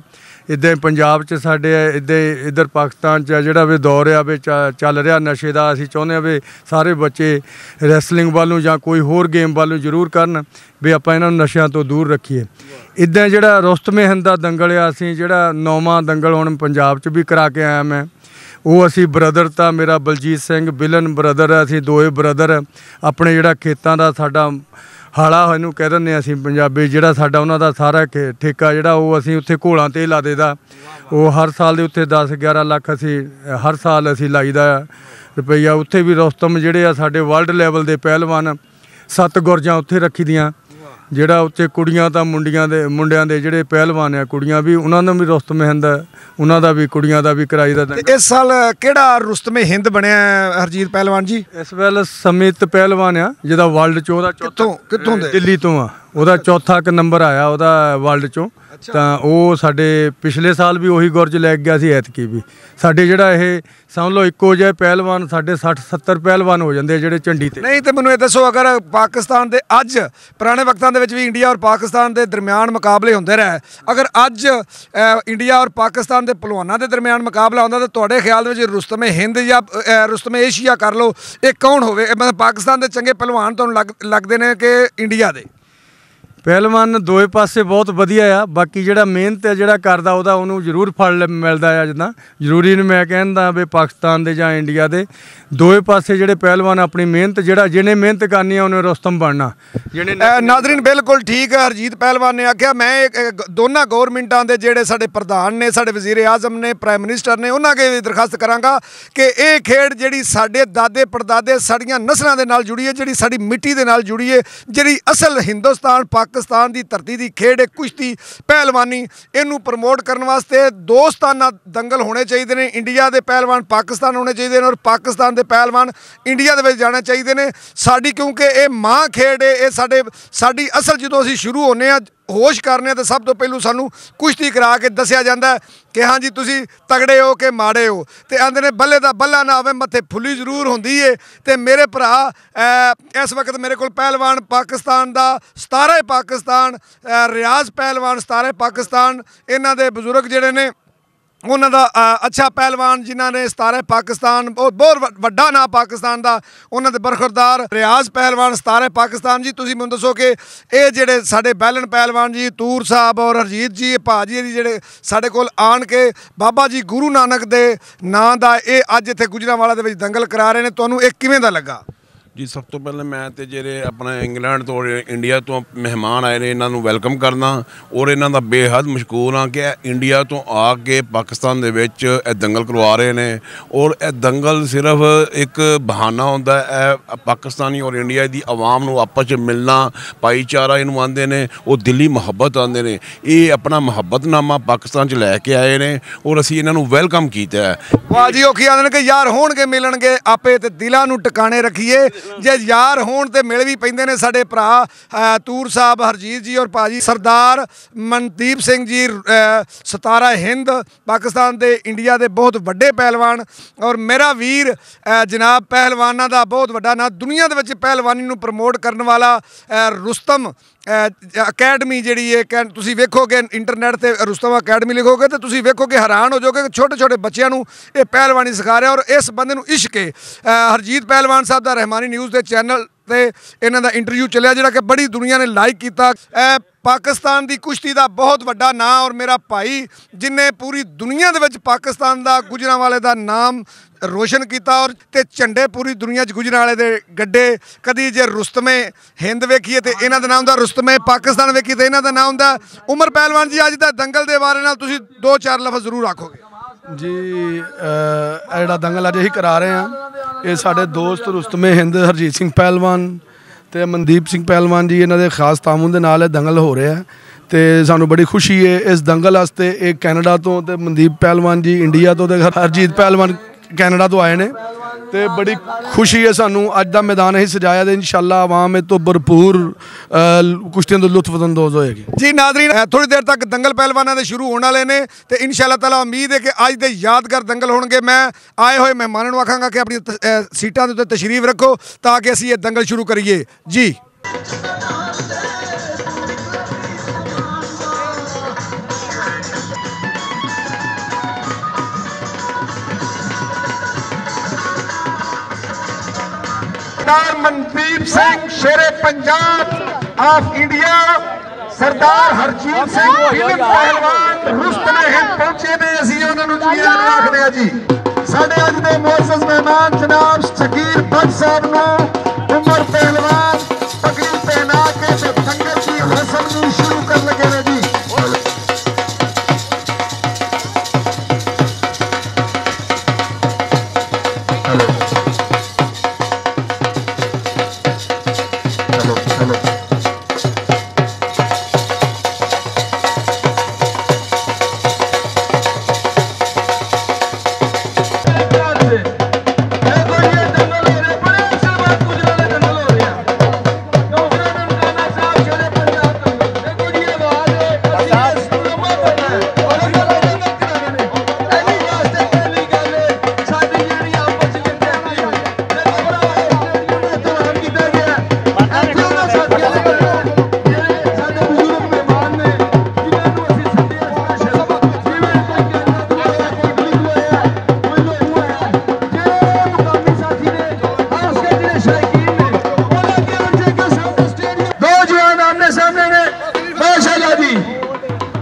S4: ਇੱਦਾਂ ਪੰਜਾਬ 'ਚ ਸਾਡੇ ਇੱਦਾਂ ਇੱਧਰ ਪਾਕਿਸਤਾਨ 'ਚ ਜਿਹੜਾ ਵੀ ਦੌਰ ਆ ਵੀ ਚੱਲ ਰਿਹਾ ਨਸ਼ੇ ਦਾ, ਅਸੀਂ ਚਾਹੁੰਦੇ ਹਾਂ ਵੀ ਸਾਰੇ ਬੱਚੇ ਰੈਸਲਿੰਗ ਵੱਲ ਨੂੰ ਜਾਂ ਕੋਈ ਹੋਰ ਗੇਮ ਵੱਲ ਨੂੰ ਜ਼ਰੂਰ ਕਰਨ ਵੀ ਆਪਾਂ ਇਹਨਾਂ ਨੂੰ ਨਸ਼ਿਆਂ ਤੋਂ ਦੂਰ ਰੱਖੀਏ। ਇੱਦਾਂ ਜਿਹੜਾ ਰੁਸਤਮੇ ਹਿੰਦ ਦਾ ਦੰਗਲ ਆ, ਅਸੀਂ ਜਿਹੜਾ 9ਵਾਂ ਦੰਗਲ ਹੁਣ ਪੰਜਾਬ 'ਚ ਵੀ ਕਰਾ ਕੇ ਆਇਆ ਮੈਂ, ਉਹ ਅਸੀਂ ਬ੍ਰਦਰ ਤਾਂ ਮੇਰਾ ਬਲਜੀਤ ਸਿੰਘ ਬਿਲਨ ਬ੍ਰਦਰ, ਅਸੀਂ ਦੋਏ ਬ੍ਰਦਰ ਆਪਣੇ ਜਿਹੜਾ ਖੇਤਾਂ ਦਾ ਸਾਡਾ ਹਾਲਾ ਇਹਨੂੰ ਕਹਿ ਦਿੰਦੇ ਅਸੀਂ ਪੰਜਾਬੀ, ਜਿਹੜਾ ਸਾਡਾ ਉਹਨਾਂ ਦਾ ਸਾਰਾ ਠੇਕਾ ਜਿਹੜਾ ਉਹ ਅਸੀਂ ਉੱਥੇ ਘੋਲਾਂ 'ਤੇ ਲਾ ਦੇਦਾ। ਉਹ ਹਰ ਸਾਲ ਦੇ ਉੱਤੇ 10-11 ਲੱਖ ਅਸੀਂ ਹਰ ਸਾਲ ਅਸੀਂ ਲਾਈਦਾ ਰੁਪਈਆ। ਉੱਥੇ ਵੀ ਰੁਸਤਮ ਜਿਹੜੇ ਆ ਸਾਡੇ ਵਰਲਡ ਲੈਵਲ ਦੇ ਪਹਿਲਵਾਨ 7 ਗੁਰਜਾਂ ਉੱਥੇ ਰੱਖੀ ਦੀਆਂ, ਜਿਹੜਾ ਉੱਥੇ ਕੁੜੀਆਂ ਤਾਂ ਮੁੰਡਿਆਂ ਦੇ ਜਿਹੜੇ ਪਹਿਲਵਾਨ ਆ ਕੁੜੀਆਂ ਵੀ, ਉਹਨਾਂ ਨੂੰ ਵੀ ਰੁਸਤਮੇ ਹਿੰਦ ਉਹਨਾਂ ਦਾ ਵੀ ਕੁੜੀਆਂ ਦਾ ਵੀ ਕਰਾਈ ਦਾ।
S1: ਇਸ ਸਾਲ ਕਿਹੜਾ ਰੁਸਤਮੇ ਹਿੰਦ ਬਣਿਆ ਹਰਜੀਤ ਪਹਿਲਵਾਨ ਜੀ?
S4: ਇਸ ਵੇਲੇ ਸਮਿਤ ਪਹਿਲਵਾਨ ਆ ਜਿਹਦਾ ਵਰਲਡ 'ਚ ਉਹਦਾ
S1: ਕਿੱਥੋਂ ਦੇ?
S4: ਦਿੱਲੀ ਤੋਂ ਆ, ਉਹਦਾ ਚੌਥਾ ਨੰਬਰ ਆਇਆ ਉਹਦਾ ਵਰਲਡ 'ਚੋਂ। ਤਾਂ ਉਹ ਸਾਡੇ ਪਿਛਲੇ ਸਾਲ ਵੀ ਉਹੀ ਗੁਰਜ ਲੈ ਗਿਆ ਸੀ, ਐਤਕੀ ਵੀ ਸਾਡੇ ਜਿਹੜਾ ਇਹ ਸਮਝ ਲਓ ਇੱਕੋ ਜਿਹੇ ਪਹਿਲਵਾਨ ਸਾਡੇ 60-70 ਪਹਿਲਵਾਨ ਹੋ ਜਾਂਦੇ ਜਿਹੜੇ ਝੰਡੀ ਤੇ।
S1: ਨਹੀਂ ਤੇ ਮੈਨੂੰ ਇਹ ਦੱਸੋ, ਅਗਰ ਪਾਕਿਸਤਾਨ ਦੇ ਅੱਜ ਪੁਰਾਣੇ ਵਕਤਾਂ ਦੇ ਵਿੱਚ ਵੀ ਇੰਡੀਆ ਔਰ ਪਾਕਿਸਤਾਨ ਦੇ ਦਰਮਿਆਨ ਮੁਕਾਬਲੇ ਹੁੰਦੇ ਰਹੇ, ਅਗਰ ਅੱਜ ਇੰਡੀਆ ਔਰ ਪਾਕਿਸਤਾਨ ਦੇ ਪਹਿਲਵਾਨਾਂ ਦੇ ਦਰਮਿਆਨ ਮੁਕਾਬਲਾ ਹੁੰਦਾ ਤਾਂ ਤੁਹਾਡੇ ਖਿਆਲ ਦੇ ਵਿੱਚ ਰੁਸਤਮੇ ਹਿੰਦ ਜਾਂ ਰੁਸਤਮੇ ਏਸ਼ੀਆ ਕਰ ਲਓ, ਇਹ ਕੌਣ ਹੋਵੇ? ਮਤਲਬ ਪਾਕਿਸਤਾਨ ਦੇ ਚੰਗੇ ਪਹਿਲਵਾਨ ਤੁਹਾਨੂੰ ਲੱਗਦੇ ਨੇ ਕਿ ਇੰਡੀਆ ਦੇ?
S4: ਪਹਿਲਵਾਨ ਦੋਏ ਪਾਸੇ ਬਹੁਤ ਵਧੀਆ ਆ, ਬਾਕੀ ਜਿਹੜਾ ਮਿਹਨਤ ਹੈ ਜਿਹੜਾ ਕਰਦਾ ਉਹਨੂੰ ਜ਼ਰੂਰ ਫਲ ਮਿਲਦਾ ਆ। ਜਿੱਦਾਂ ਜ਼ਰੂਰੀ ਨਹੀਂ ਮੈਂ ਕਹਿੰਦਾ ਵੀ ਪਾਕਿਸਤਾਨ ਦੇ ਜਾਂ ਇੰਡੀਆ ਦੇ, ਦੋਏ ਪਾਸੇ ਜਿਹੜੇ ਪਹਿਲਵਾਨ ਆਪਣੀ ਮਿਹਨਤ ਜਿਹਨੇ ਮਿਹਨਤ ਕਰਨੀ ਆ ਉਹਨੇ ਰੁਸਤਮ ਬਣਨਾ।
S1: ਨਾਜ਼ਰੀਨ ਬਿਲਕੁਲ ਠੀਕ ਹੈ, ਹਰਜੀਤ ਪਹਿਲਵਾਨ ਨੇ ਆਖਿਆ। ਮੈਂ ਦੋਨਾਂ ਗੌਰਮੈਂਟਾਂ ਦੇ ਜਿਹੜੇ ਸਾਡੇ ਪ੍ਰਧਾਨ ਨੇ, ਸਾਡੇ ਵਜ਼ੀਰ ਆਜ਼ਮ ਨੇ, ਪ੍ਰਾਈਮ ਮਿਨਿਸਟਰ ਨੇ, ਉਹਨਾਂ ਅੱਗੇ ਦਰਖਾਸਤ ਕਰਾਂਗਾ ਕਿ ਇਹ ਖੇਡ ਜਿਹੜੀ ਸਾਡੇ ਦਾਦੇ ਪੜਦਾਦੇ ਸਾਡੀਆਂ ਨਸਲਾਂ ਦੇ ਨਾਲ ਜੁੜੀ ਹੈ, ਜਿਹੜੀ ਸਾਡੀ ਮਿੱਟੀ ਦੇ ਨਾਲ ਜੁੜੀ ਹੈ, ਜਿਹੜੀ ਅਸਲ ਹਿੰਦੁਸਤਾਨ ਪਾਕਿਸਤਾਨ ਦੀ ਧਰਤੀ ਦੀ ਖੇਡ ਹੈ ਕੁਸ਼ਤੀ ਪਹਿਲਵਾਨੀ, ਇਹਨੂੰ ਪ੍ਰਮੋਟ ਕਰਨ ਵਾਸਤੇ ਦੋਸਤਾਨਾ ਦੰਗਲ ਹੋਣੇ ਚਾਹੀਦੇ ਨੇ। ਇੰਡੀਆ ਦੇ ਪਹਿਲਵਾਨ ਪਾਕਿਸਤਾਨ ਹੋਣੇ ਚਾਹੀਦੇ ਨੇ ਔਰ ਪਾਕਿਸਤਾਨ ਦੇ ਪਹਿਲਵਾਨ ਇੰਡੀਆ ਦੇ ਵਿੱਚ ਜਾਣੇ ਚਾਹੀਦੇ ਨੇ। ਸਾਡੀ ਕਿਉਂਕਿ ਇਹ ਮਾਂ ਖੇਡ ਹੈ, ਇਹ ਸਾਡੀ ਅਸਲ ਜਦੋਂ ਅਸੀਂ ਸ਼ੁਰੂ ਹੁੰਦੇ ਹਾਂ ਹੋਸ਼ ਕਰਨੇ ਆ ਤਾਂ ਸਭ ਤੋਂ ਪਹਿਲੂ ਸਾਨੂੰ ਕੁਸ਼ਤੀ ਕਰਾ ਕੇ ਦੱਸਿਆ ਜਾਂਦਾ ਕਿ ਹਾਂਜੀ ਤੁਸੀਂ ਤਗੜੇ ਹੋ ਕਿ ਮਾੜੇ ਹੋ, ਤੇ ਆਂਦੇ ਨੇ ਬੱਲੇ ਦਾ ਬੱਲਾ ਨਾ ਹੋਵੇ ਮੱਥੇ ਫੁੱਲੀ ਜ਼ਰੂਰ ਹੁੰਦੀ ਏ। ਤੇ ਮੇਰੇ ਭਰਾ ਇਸ ਵਕਤ ਮੇਰੇ ਕੋਲ ਪਹਿਲਵਾਨ ਪਾਕਿਸਤਾਨ ਦਾ ਸਤਾਰਾ ਪਾਕਿਸਤਾਨ ਰਿਆਜ਼ ਪਹਿਲਵਾਨ ਸਤਾਰਾ ਪਾਕਿਸਤਾਨ, ਇਹਨਾਂ ਦੇ ਬਜ਼ੁਰਗ ਜਿਹੜੇ ਨੇ ਉਹਨਾਂ ਦਾ ਅੱਛਾ ਪਹਿਲਵਾਨ ਜਿਨ੍ਹਾਂ ਨੇ ਸਤਾਰਾ ਪਾਕਿਸਤਾਨ ਬਹੁਤ ਵੱਡਾ ਨਾਂ ਪਾਕਿਸਤਾਨ ਦਾ, ਉਹਨਾਂ ਦੇ ਬਰਖੁਰਦਾਰ ਰਿਆਜ਼ ਪਹਿਲਵਾਨ ਸਤਾਰਾ ਪਾਕਿਸਤਾਨ ਜੀ। ਤੁਸੀਂ ਮੈਨੂੰ ਦੱਸੋ ਕਿ ਇਹ ਜਿਹੜੇ ਸਾਡੇ ਬੈਲਨ ਪਹਿਲਵਾਨ ਜੀ ਤੂਰ ਸਾਹਿਬ ਔਰ ਹਰਜੀਤ ਜੀ ਭਾਜੀ ਜਿਹੜੇ ਸਾਡੇ ਕੋਲ ਆਣ ਕੇ ਬਾਬਾ ਜੀ ਗੁਰੂ ਨਾਨਕ ਦੇ ਨਾਂ ਦਾ ਇਹ ਅੱਜ ਇੱਥੇ ਗੁਜਰਾਂਵਾਲਾ ਦੇ ਵਿੱਚ ਦੰਗਲ ਕਰਾ ਰਹੇ ਨੇ, ਤੁਹਾਨੂੰ ਇਹ ਕਿਵੇਂ ਦਾ ਲੱਗਾ?
S5: ਜੀ ਸਭ ਤੋਂ ਪਹਿਲਾਂ ਮੈਂ ਤੇ ਜਿਹੜੇ ਆਪਣਾ ਇੰਗਲੈਂਡ ਤੋਂ ਇੰਡੀਆ ਤੋਂ ਮਹਿਮਾਨ ਆਏ ਨੇ ਇਹਨਾਂ ਨੂੰ ਵੈਲਕਮ ਕਰਨਾ ਔਰ ਇਹਨਾਂ ਦਾ ਬੇਹੱਦ ਮਸ਼ਕੂਰ ਹਾਂ ਕਿ ਇੰਡੀਆ ਤੋਂ ਆ ਕੇ ਪਾਕਿਸਤਾਨ ਦੇ ਵਿੱਚ ਇਹ ਦੰਗਲ ਕਰਵਾ ਰਹੇ ਨੇ। ਔਰ ਇਹ ਦੰਗਲ ਸਿਰਫ ਇੱਕ ਬਹਾਨਾ ਹੁੰਦਾ ਹੈ, ਪਾਕਿਸਤਾਨੀ ਔਰ ਇੰਡੀਆ ਦੀ ਆਵਾਮ ਨੂੰ ਆਪਸ 'ਚ ਮਿਲਣਾ, ਭਾਈਚਾਰਾ ਇਹਨੂੰ ਆਉਂਦੇ ਨੇ, ਉਹ ਦਿਲੀ ਮੁਹੱਬਤ ਆਉਂਦੇ ਨੇ। ਇਹ ਆਪਣਾ ਮੁਹੱਬਤਨਾਮਾ ਪਾਕਿਸਤਾਨ 'ਚ ਲੈ ਕੇ ਆਏ ਨੇ ਔਰ ਅਸੀਂ ਇਹਨਾਂ ਨੂੰ ਵੈਲਕਮ ਕੀਤਾ ਹੈ।
S1: ਵਾਹ ਜੀ, ਉਹ ਕੀ ਆਂਦੇ ਨੇ ਕਿ ਯਾਰ ਹੋਣਗੇ ਮਿਲਣਗੇ ਆਪੇ ਤੇ ਦਿਲਾਂ ਨੂੰ ਟਿਕਾਣੇ ਰੱਖੀਏ। ਜੇ ਯਾਰ ਹੋਣ ਤੇ ਮਿਲ ਵੀ ਪੈਂਦੇ ਨੇ ਸਾਡੇ ਭਰਾ ਤੂਰ ਸਾਹਿਬ ਹਰਜੀਤ ਜੀ ਔਰ ਭਾਜੀ ਸਰਦਾਰ ਮਨਦੀਪ ਸਿੰਘ ਜੀ ਸਤਾਰਾ ਹਿੰਦ ਪਾਕਿਸਤਾਨ ਦੇ ਇੰਡੀਆ ਦੇ ਬਹੁਤ ਵੱਡੇ ਪਹਿਲਵਾਨ, ਔਰ ਮੇਰਾ ਵੀਰ ਜਨਾਬ ਪਹਿਲਵਾਨਾਂ ਦਾ ਬਹੁਤ ਵੱਡਾ ਨਾਂ ਦੁਨੀਆ ਦੇ ਵਿੱਚ ਪਹਿਲਵਾਨੀ ਨੂੰ ਪ੍ਰਮੋਟ ਕਰਨ ਵਾਲਾ ਰੁਸਤਮ ਅਕੈਡਮੀ ਜਿਹੜੀ ਹੈ। ਤੁਸੀਂ ਵੇਖੋਗੇ ਇੰਟਰਨੈਟ 'ਤੇ ਰੁਸਤਮ ਅਕੈਡਮੀ ਲਿਖੋਗੇ ਤਾਂ ਤੁਸੀਂ ਵੇਖੋਗੇ ਹੈਰਾਨ ਹੋ ਜਾਓਗੇ ਕਿ ਛੋਟੇ ਛੋਟੇ ਬੱਚਿਆਂ ਨੂੰ ਇਹ ਪਹਿਲਵਾਨੀ ਸਿਖਾ ਰਿਹਾ। ਔਰ ਇਸ ਬੰਦੇ ਨੂੰ ਇਸ਼ਕ ਹੈ। ਹਰਜੀਤ ਪਹਿਲਵਾਨ ਸਾਹਿਬ ਦਾ ਰਹਿਮਾਨੀ ਨਿਊਜ਼ ਦੇ ਚੈਨਲ ਤੇ ਇਹਨਾਂ ਦਾ ਇੰਟਰਵਿਊ ਚੱਲਿਆ ਜਿਹੜਾ ਕਿ ਬੜੀ ਦੁਨੀਆ ਨੇ ਲਾਈਕ ਕੀਤਾ। ਪਾਕਿਸਤਾਨ ਦੀ ਕੁਸ਼ਤੀ ਦਾ ਬਹੁਤ ਵੱਡਾ ਨਾਂ ਔਰ ਮੇਰਾ ਭਾਈ ਜਿਨੇ ਪੂਰੀ ਦੁਨੀਆ ਦੇ ਵਿੱਚ ਪਾਕਿਸਤਾਨ ਦਾ ਗੁਜਰਾਂਵਾਲੇ ਦਾ ਨਾਮ ਰੋਸ਼ਨ ਕੀਤਾ ਔਰ ਤੇ ਝੰਡੇ ਪੂਰੀ ਦੁਨੀਆ 'ਚ ਗੁਜਰਾਂਵਾਲੇ ਦੇ ਗੱਡੇ। ਕਦੀ ਜੇ ਰੁਸਤਮੇ ਹਿੰਦ ਵੇਖੀਏ ਤੇ ਇਹਨਾਂ ਦਾ ਨਾਮ ਹੁੰਦਾ ਰੁਸਤਮੇ ਪਾਕਿਸਤਾਨ ਵੇਖੀਏ ਤੇ ਇਹਨਾਂ ਦਾ ਨਾਮ ਹੁੰਦਾ ਉਮਰ ਪਹਿਲਵਾਨ ਜੀ। ਅੱਜ ਦਾ ਦੰਗਲ ਦੇ ਬਾਰੇ ਨਾਲ ਤੁਸੀਂ 2-4 ਲਫ਼ਜ਼ ਜ਼ਰੂਰ ਆਖੋਗੇ
S6: ਜੀ। ਇਹ ਜਿਹੜਾ ਦੰਗਲ ਅੱਜ ਅਸੀਂ ਕਰਾ ਰਹੇ ਹਾਂ ਇਹ ਸਾਡੇ ਦੋਸਤ ਰੁਸਤਮੇ ਹਿੰਦ ਹਰਜੀਤ ਸਿੰਘ ਪਹਿਲਵਾਨ ਤੇ ਮਨਦੀਪ ਸਿੰਘ ਪਹਿਲਵਾਨ ਜੀ ਇਹਨਾਂ ਦੇ ਖਾਸ ਤਾਮੁਨ ਦੇ ਨਾਲ ਇਹ ਦੰਗਲ ਹੋ ਰਿਹਾ ਤੇ ਸਾਨੂੰ ਬੜੀ ਖੁਸ਼ੀ ਹੈ ਇਸ ਦੰਗਲ ਵਾਸਤੇ। ਇਹ ਕੈਨੇਡਾ ਤੋਂ ਤੇ ਮਨਦੀਪ ਪਹਿਲਵਾਨ ਜੀ ਇੰਡੀਆ ਤੋਂ ਤੇ ਹਰਜੀਤ ਪਹਿਲਵਾਨ ਕੈਨੇਡਾ ਤੋਂ ਆਏ ਨੇ ਤੇ ਬੜੀ ਖੁਸ਼ੀ ਹੈ ਸਾਨੂੰ। ਅੱਜ ਦਾ ਮੈਦਾਨ ਅਸੀਂ ਸਜਾਇਆ ਤੇ ਇਨਸ਼ਾਅੱਲਾ ਆਵਾਮ ਇਹ ਤੋਂ ਭਰਪੂਰ ਕੁਸ਼ਤੀਆਂ ਤੋਂ ਲੁਤਫਅੰਦੋਜ਼ ਹੋਏਗੀ ਜੀ।
S1: ਨਾਜ਼ਰੀਨ ਥੋੜੀ ਦੇਰ ਤੱਕ ਦੰਗਲ ਪਹਿਲਵਾਨਾਂ ਦੇ ਸ਼ੁਰੂ ਹੋਣ ਵਾਲੇ ਨੇ ਤੇ ਇਨਸ਼ਾਅੱਲਾ ਤਾਲਾ ਉਮੀਦ ਹੈ ਕਿ ਅੱਜ ਦੇ ਯਾਦਗਾਰ ਦੰਗਲ ਹੋਣਗੇ। ਮੈਂ ਆਏ ਹੋਏ ਮਹਿਮਾਨਾਂ ਨੂੰ ਆਖਾਂਗਾ ਕਿ ਆਪਣੀ ਸੀਟਾਂ ਦੇ ਉੱਤੇ ਤਸ਼ਰੀਫ ਰੱਖੋ ਤਾਂ ਕਿ ਅਸੀਂ ਇਹ ਦੰਗਲ ਸ਼ੁਰੂ ਕਰੀਏ ਜੀ। सरदार मनदीप सिंह शेरे Punjab of India, Sardar Harjeet Singh film पहलवान रुस्तमे हिंद पहुंचे ने, असीं उन्हां नूं जी आन आखदे आ जी। साडे अज दे मुअज़्ज़ज़ मेहमान जनाब शकीर भट्ट साहब नूं उमर पहलवान पगड़ी पहना के ते दंगल की रस्म नूं शुरू कर लगे ने जी।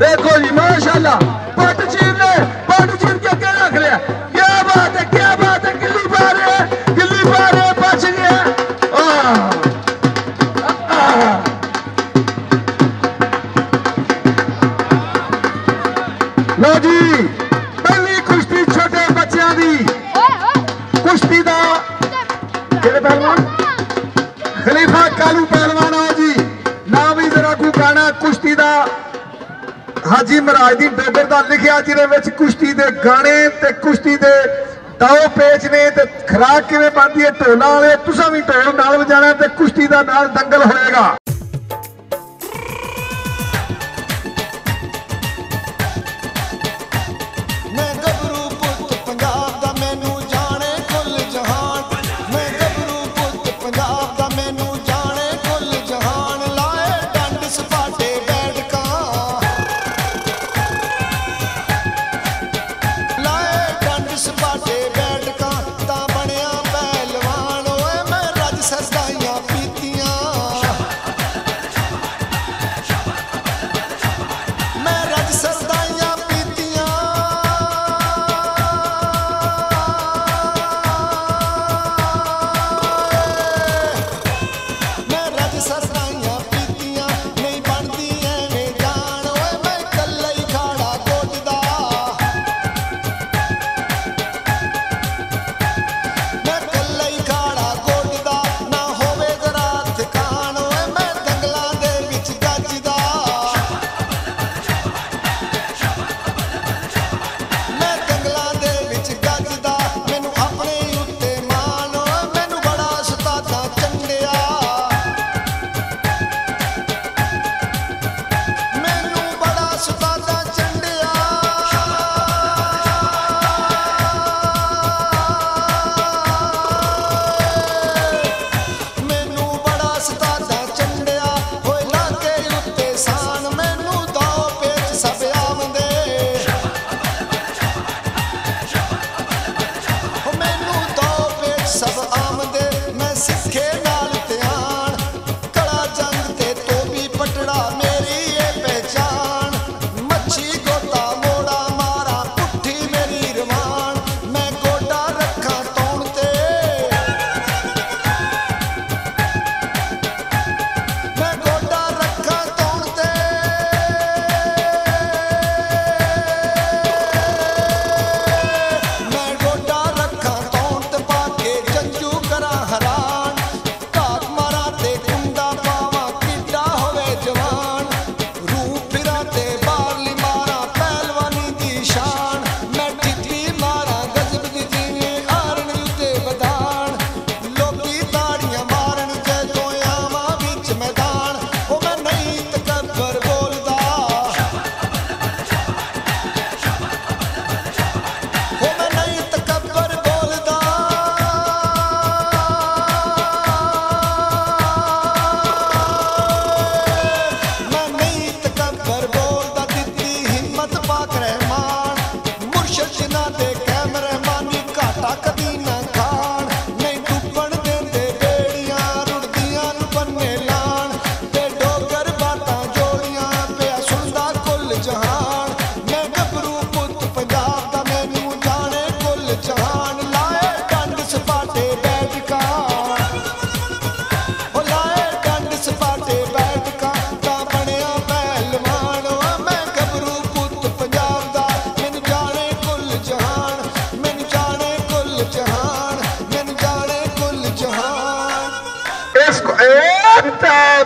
S1: देखो जी माशाल्लाह पट चीर के क्या रख लिया। क्या बात है, गिल्ली पा रहे बच गया। लो जी पहली कुश्ती छोटे बच्चों की कुश्ती का पहलवान खलीफा कालू पहलवान आओ जी, नाम ही जरा को गाना कुश्ती का हाजी महाराज की डोगर का लिखिया, जिहदे कुश्ती के गाने ते कुश्ती के दाव पेच ने ते खुराक किवें बनदी है ढोलां वाले, तुसां भी ढोल नाल वजाना ते कुश्ती दा नाल दंगल होएगा।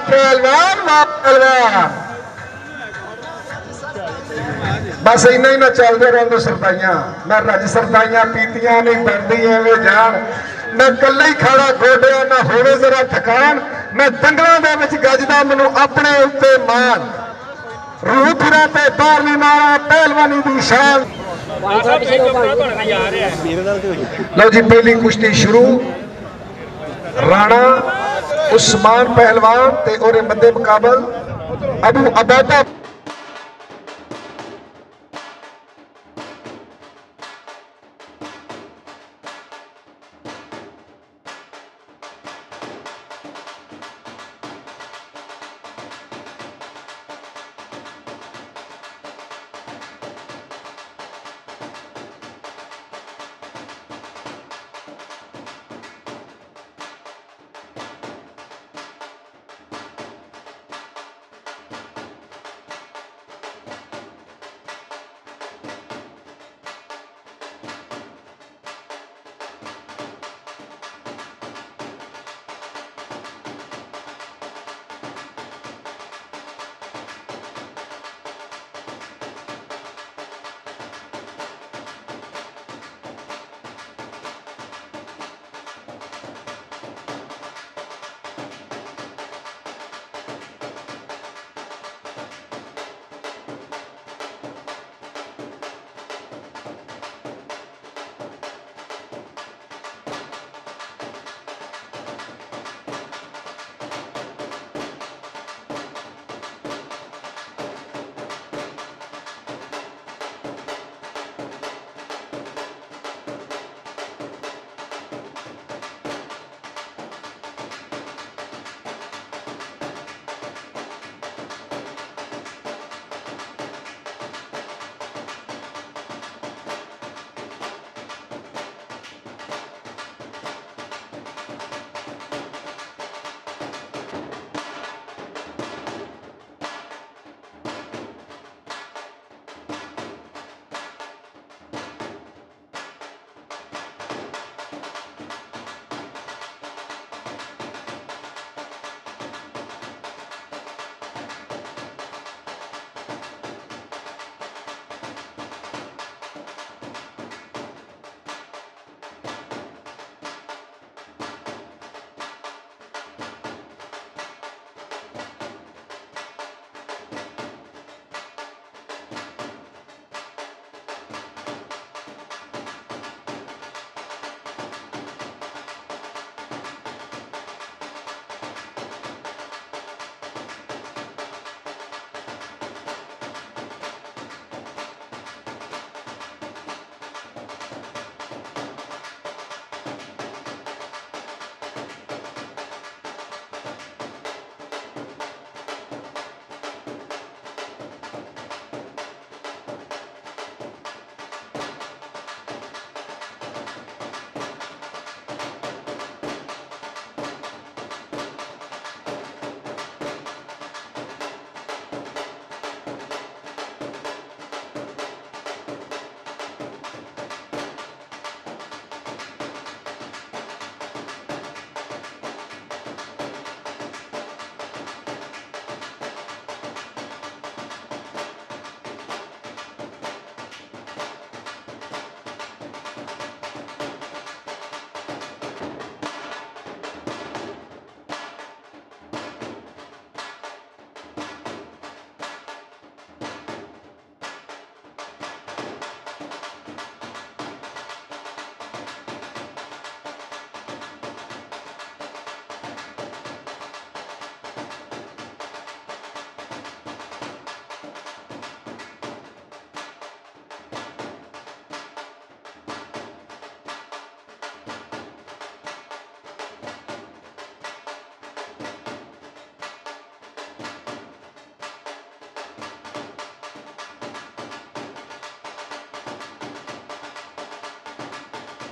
S1: पहलवान वाह पहलवान। बस इन्ना ही मैं चलते रहूँ सरदाइयां, मैं रज सरदाइयां पीतियां नहीं बनती एवं जान, मैं कल्ले ही खड़ा गोडिया ना होवे जरा थकान, मैं दंगलों दे विच गजदा मैनू अपने उत्ते मान, रूह फिरा ते बारवी मारा पहलवानी दी शान। लो जी पहली कुश्ती शुरू, राणा उस्मान पहलवान ते ओरे मद्दे मुकाबल अबू अबैदा।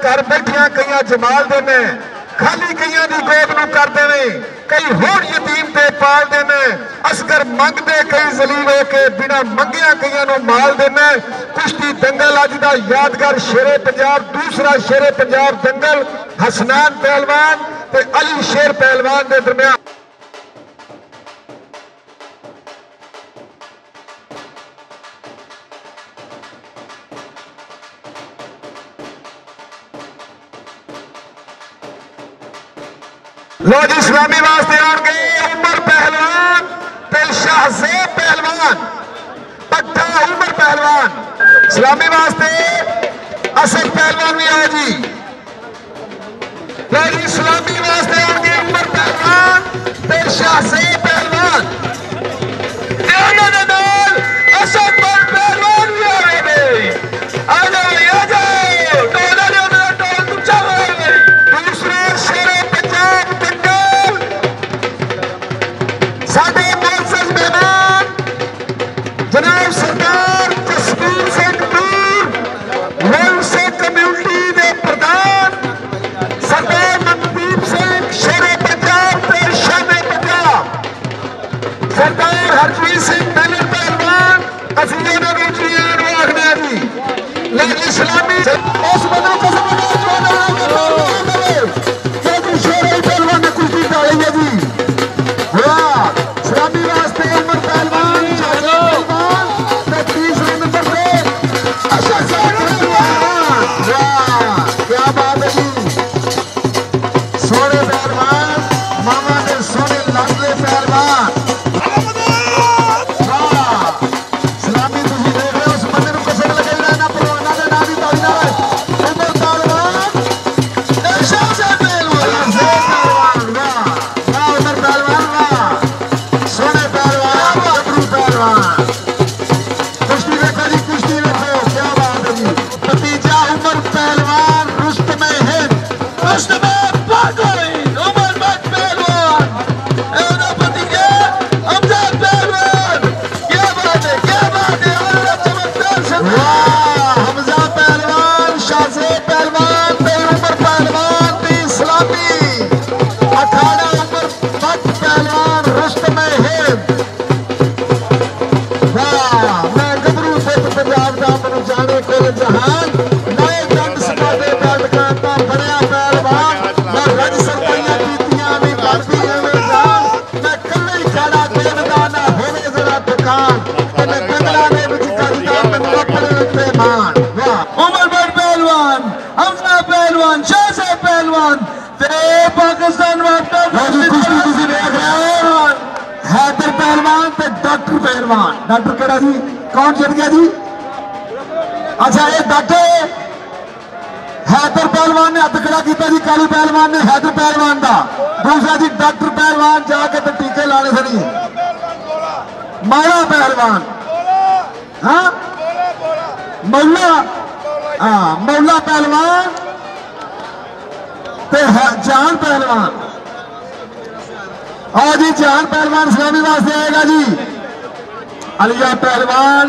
S1: घर बैठिया कई जमाल देने, खाली कई की गोद न कर देवे, कई होर यतीम पे पाल देने, असगर मंगते कई जलील होके बिना मंगिया कई माल देने। कुश्ती दंगल अज का यादगार शेरे पंजाब, दूसरा शेरे पंजाब दंगल हसनान पहलवान ते अली शेर पहलवान के दरमियान। लो जी सलामी वास्ते आके उमर पहलवान ते शाहज़ेब पहलवान पट्टा उमर पहलवान सलामी वास्ते असद पहलवान भी आए जी। लो जी सलामी वास्ते आके उमर पहलवान ते शाहज़ेब पहलवान असद पहलवान भी आए। आ जाओ आ जाओ टोल तुझा दूसरा शेरे पंजाब दंगल साडे मुअज़्ज़ज़ मेहमान जनाब सरदार जसवीर सिंह दूर वर्ल्ड से कम्युनिटी के प्रधान सरदार मनदीप सिंह शेरे पंजाब ते शाने पंजाब सरदार हरजीत सिंह मैनर पहलवान ਅਸੀਂ ਇਹਨਾਂ ਨੂੰ ਜੀ ਆਖਦੇ ਜੀ ਲੈ ਸਲਾਮੀ ਉਸ ਬੰਦੇ को शेर पहलवान ने कुश्ती डाली है जी। सलामी वास्ते उमर पहलवान पहलवान तीसरे नंबर पे अशद पहलवान। क्या बात है जी सोने पहलवान मामा ने सोने लाडले पहलवान डॉक्टर केड़ा जी कौन जीत गया जी? अच्छा ये डॉक्टर हैदर पहलवान ने हथ खड़ा किया जी काली पहलवान ने हैदर पहलवान का। दूसरा जी डॉक्टर पहलवान जाके तो टीके लाने सनी मौला पहलवान हाँ मौला हाँ मौला पहलवान ते जान पहलवान। और जी जान पहलवान सलामी वास्ते आएगा जी। अलिया पहलवान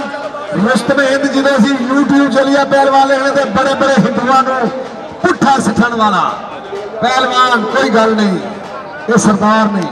S1: रुस्तम हिंद जो यूट्यूब चलिया पहलवान लेने के बड़े बड़े हिंदुओं को पुट्ठा सिखण वाला पहलवान कोई गल नहीं ये सरदार नहीं।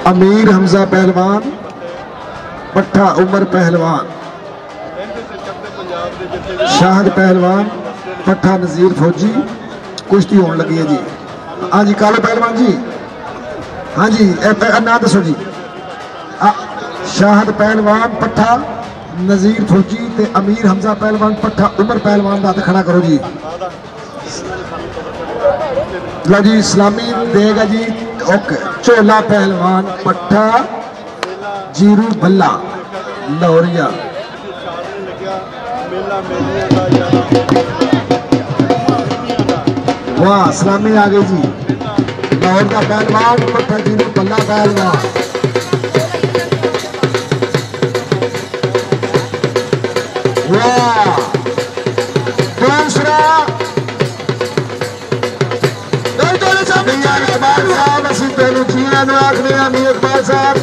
S1: अमीर हमजा पहलवान, पट्ठा उमर पहलवान, शाहद पहलवान, पट्ठा नज़ीर फौजी। कुश्ती होने लगी है जी। हाँ जी कालो पहलवान जी, हाँ जी ना दसो जी। शाहद पहलवान पट्ठा नज़ीर फौजी ते अमीर हमजा पहलवान पट्ठा उमर पहलवान का हाथ खड़ा करो जी। लो जी इस्लामी देगा जी। ओके चोला पहलवान पट्ठा जीरू भल्ला लाहौरिया। वाह सलामी आ गई जी। लाहौर का पहलवान पट्ठा जीरू भल्ला पहलवान। वाह दूसरा मियां इकबाल साहब।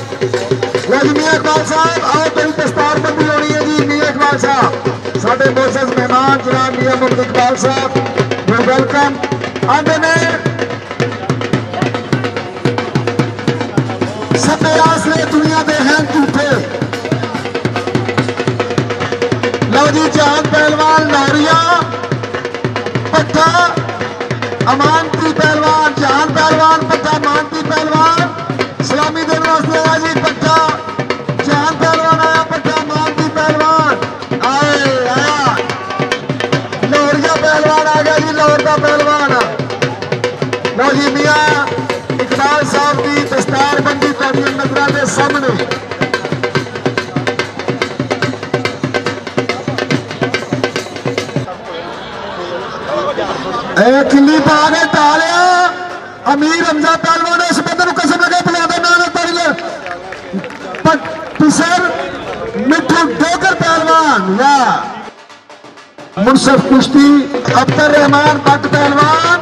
S1: मियां इकबाल साहब आओ तेरी दस्तारबंदी होनी है जी। मियां इकबाल साहब साढ़े मोअज़्ज़ज़ मेहमान जनाब मियां मोहम्मद इकबाल साहब वेलकम आते ने। सबे आसरे दुनिया के हैं झूठे। लो जी जान पहलवान लाहौरिया पट्ठा अमानती पहलवान, जान पहलवान पट्ठा अमानती पहलवान। सलामी देने वास्ते आया जी पट्ठा जान पहलवान आया, पट्ठा अमानती पहलवान आए आया। लाहौरिया पहलवान आ गया जी, लाहौर का पहलवान। लो जी मियां इकबाल साहब की दस्तारबंदी तुहाडी नज़रां दे सामने। किली पा के टालिया अमीर हमजा पहलवान इस बंदे को कसम लगे बुला देना पिसर मिठू डोगर पहलवान। वाह मुनसफ कुश्ती अब्दुल रहमान भट्ट पहलवान।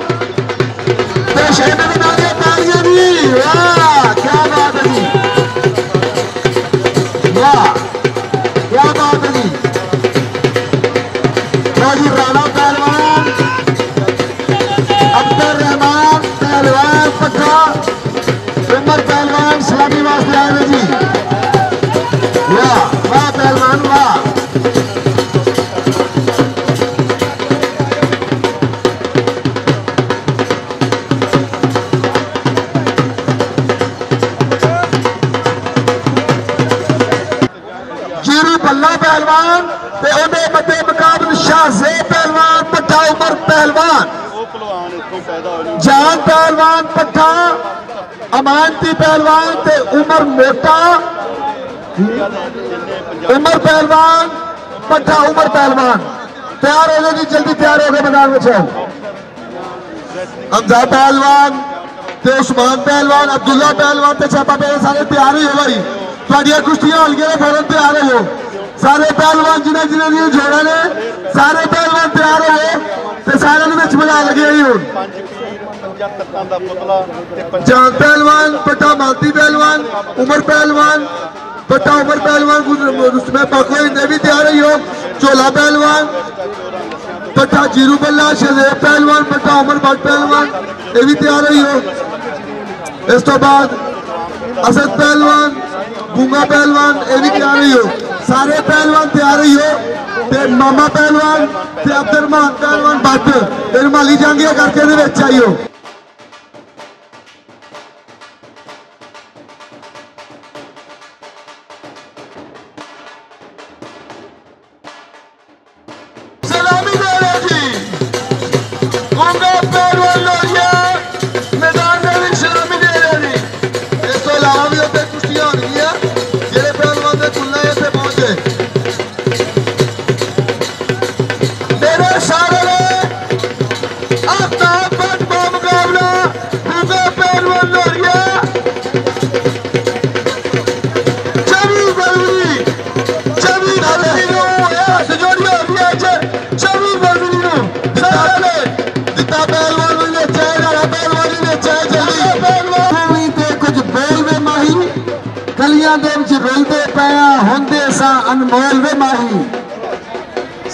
S1: तालियां जी। वाह क्या बात है जी, वाह क्या बात है जी। जी राणा पहलवान अब्दुल रहमान पहलवान पट्ठा उमर पहलवान सलामी वास्ते आए जी। वाह वाह पहलवान वाह। जीरू भल्ला पहलवान ते उहदे बड़े मुकाबले शाहज़ेब पहलवान पट्ठा उमर पहलवान। जान पहलवान पट्ठा अमानती पहलवान ते उमर मोटा उमर पहलवान पट्ठा उमर पहलवान। तैयार हो जाओ जी, जल्दी तैयार हो गए मैदान में जाओ। हमजा पहलवान ते उस्मान पहलवान अब्दुल्ला पहलवान ते छापा पहलवान सारे तैयार ही हो भाई। तुहाडियां कुश्तियां हो गई फौरन तैयार हो। सारे पहलवान जिन्हें जिन्हें दी जोड़ा ने सारे पहलवान तैयार हो ते सारे मजा लगे ही हूं। जान पहलवान पट्ठा मालती पहलवान उमर पहलवान पट्ठा उमर पहलवान उसमें पाको ने भी तैयार ही हो। चोला पहलवान पट्ठा जीरू बल्ला शाहज़ेब पहलवान पट्ठा उमर भट्ट पहलवान ये भी तैयार ही हो। इस तो बाद असद पहलवान गूंगा पहलवान ये भी तैयार ही हो। सारे पहलवान तैयार ही हो ते मामा पहलवान ते अब्दुलरहमान पहलवान भट्ट ते रुमाली जांगिया करके आई हो। सलामी दे रहे जी गूंगा पहलवान लोहिया मैदान में सलामी दे रहे जी। इस तो इलावा भी उत्ते कुश्तियां होणगियां जेड़े पहलवान दे कुल्ले इत्थे पहुंचे। मेरे सारे आफ्ताब भट्ट का मुकाबला गूंगा पहलवान लोहिया चवी बलवी जोड़ी हो गया चवी बलवी सारे जितना पहलवान ने चाहे पहलवान ने चाहे जल्दी पहलवान ते कुछ बोल वे माही गलियां दे विच रोलदे पिया होंदे सा अनमोल वे माही।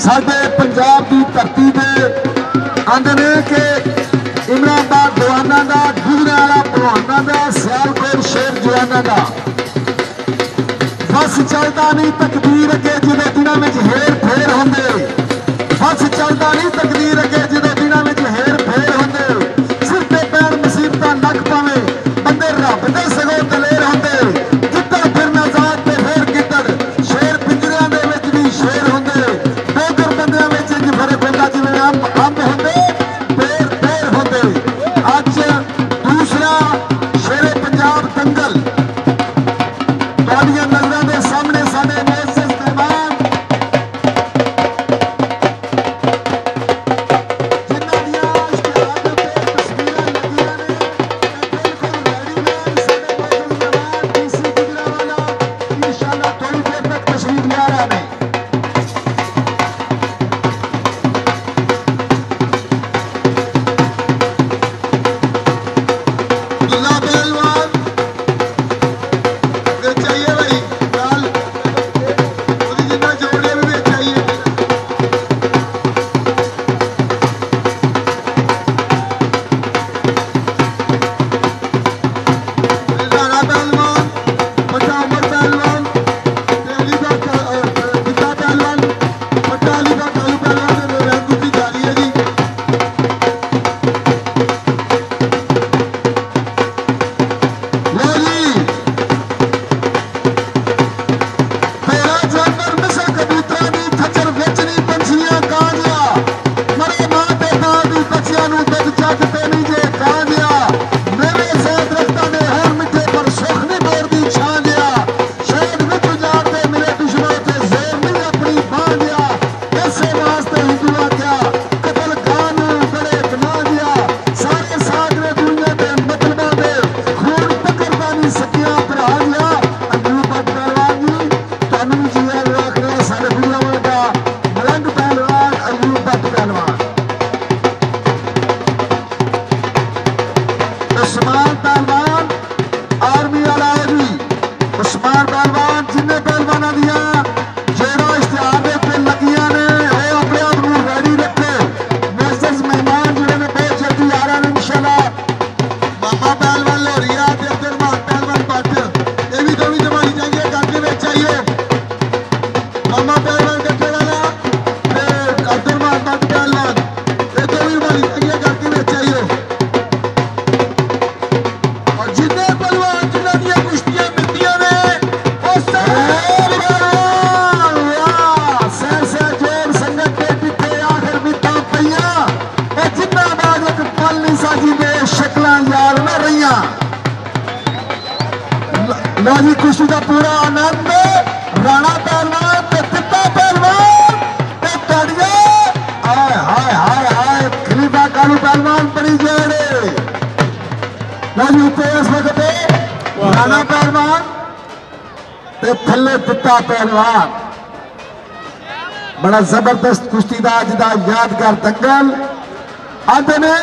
S1: साडे पंजाब की धरती ते आंदे ने कि इमराबाद दवाना दा गुजरे वाला भलवाना दा सियालकोट शेर जो
S7: नौजवानों का बस चलता नहीं तकदीर अगे जो दिनों में हेर फेर होंगे बस चलता नहीं तकदीर अगे जो दिनों में हेर फेर होंगे सिर पे पैर मुसीबत लग पावे बंदे रब दे सगों दलेर होंगे गिद्दड़ फिरना जात ते फिर गिद्दड़ शेर पिंजरियां दे विच भी शेर होंगे बेगर बंदियां विच इंज फर्क होंदा जिवें अंब होंगे बेर बेर होंगे अज दूसरा शेरे पंजाब दंगल तुहाडियां नज़रां दे सामने साडे मुअज़्ज़ज़ मेहमान जिन्हां दियां इश्तिहार दे उत्ते तस्वीरां लगियां ने बिल्कुल रेडी ने साडे मुअज़्ज़ज़ मेहमान डीसी गुजरांवाला इंशाअल्लाह थोड़ी देर तक तशरीफ ले आ रहे हैं। अब्दुल्ला पहलवान बेच चाहिए भाई लाल उसकी जितना जोड़े भी बेच चाहिए राणा पहलवान बट्टा अमर पहलवान अली का गीता पहलवान बट्टा अली का कालू पहलवान रैंकू की जारी है जी लो जी तेरा जानवर मिसा कबूतरा दी खचर वेचनी पंछियां कांजिया मरे मां ते मां दी बच्चियां नू दुध जग ते नहीं जे कांजिया मेरे साथ रखता ने हर मिठे पर सुख नहीं मोरदी छांजिया शायद विच उजाड़ ते मेरे दुश्मन ते जोर नहीं अपनी बांधिया ऐसे वास्ते हिंदुआ क्या कतल खान बड़े बना दिया सारे सागरे दुनिया दे मतलबा दे खून पकड़दा नहीं सकिया भरा दिया अयूब पहलवान जी तुहानू जी आखिर सारे गुलामां दा मलंग पहलवान अयूब पहलवान उस्मान पहलवान आर्मी वाला है जी उस्मान पहलवान जिन्ने पहलवाना दिया जेड़ा इश्तिहार दे उत्ते लगियां ने वो अपने आप नू रेडी रखे मुअज़्ज़ज़ मेहमान जिहड़े ने बहुत जल्दी आ रहे हैं इंशाअल्लाह मामा पहलवान लोहरिया ते अब्दुल पहलवान भट्ट ये भी दो भी जमानी चाहिए गाके में चाहिए मामा पहलवान गट्टे वाला ते अब्दुल भट्ट पहलवान ये दो भी जमानी चाहिए गाके में चाहिए और जिन्ने पहलवान जिन्हां दियां कुश्तियां मिलदियां ने वो सब पहलवान वाह सह जोर संगत के पिछे आखिर मित्तां पईयां और जिन्हां बाद एक पल नहीं साजी दे शक्लां याद न रहियां लो जी खुशी का पूरा आनंद राणा पहलवान ते तिप्पा पहलवान ते ताड़ियां हाय हाय हाय हाय खलीफा कालू पहलवान बड़ी जोड़े लो जी उत्ते इस वक्त राणा पहलवान ते थल्ले तिप्पा पहलवान बड़ा जबरदस्त कुश्ती दा अज दा यादगार दंगल आंदे ने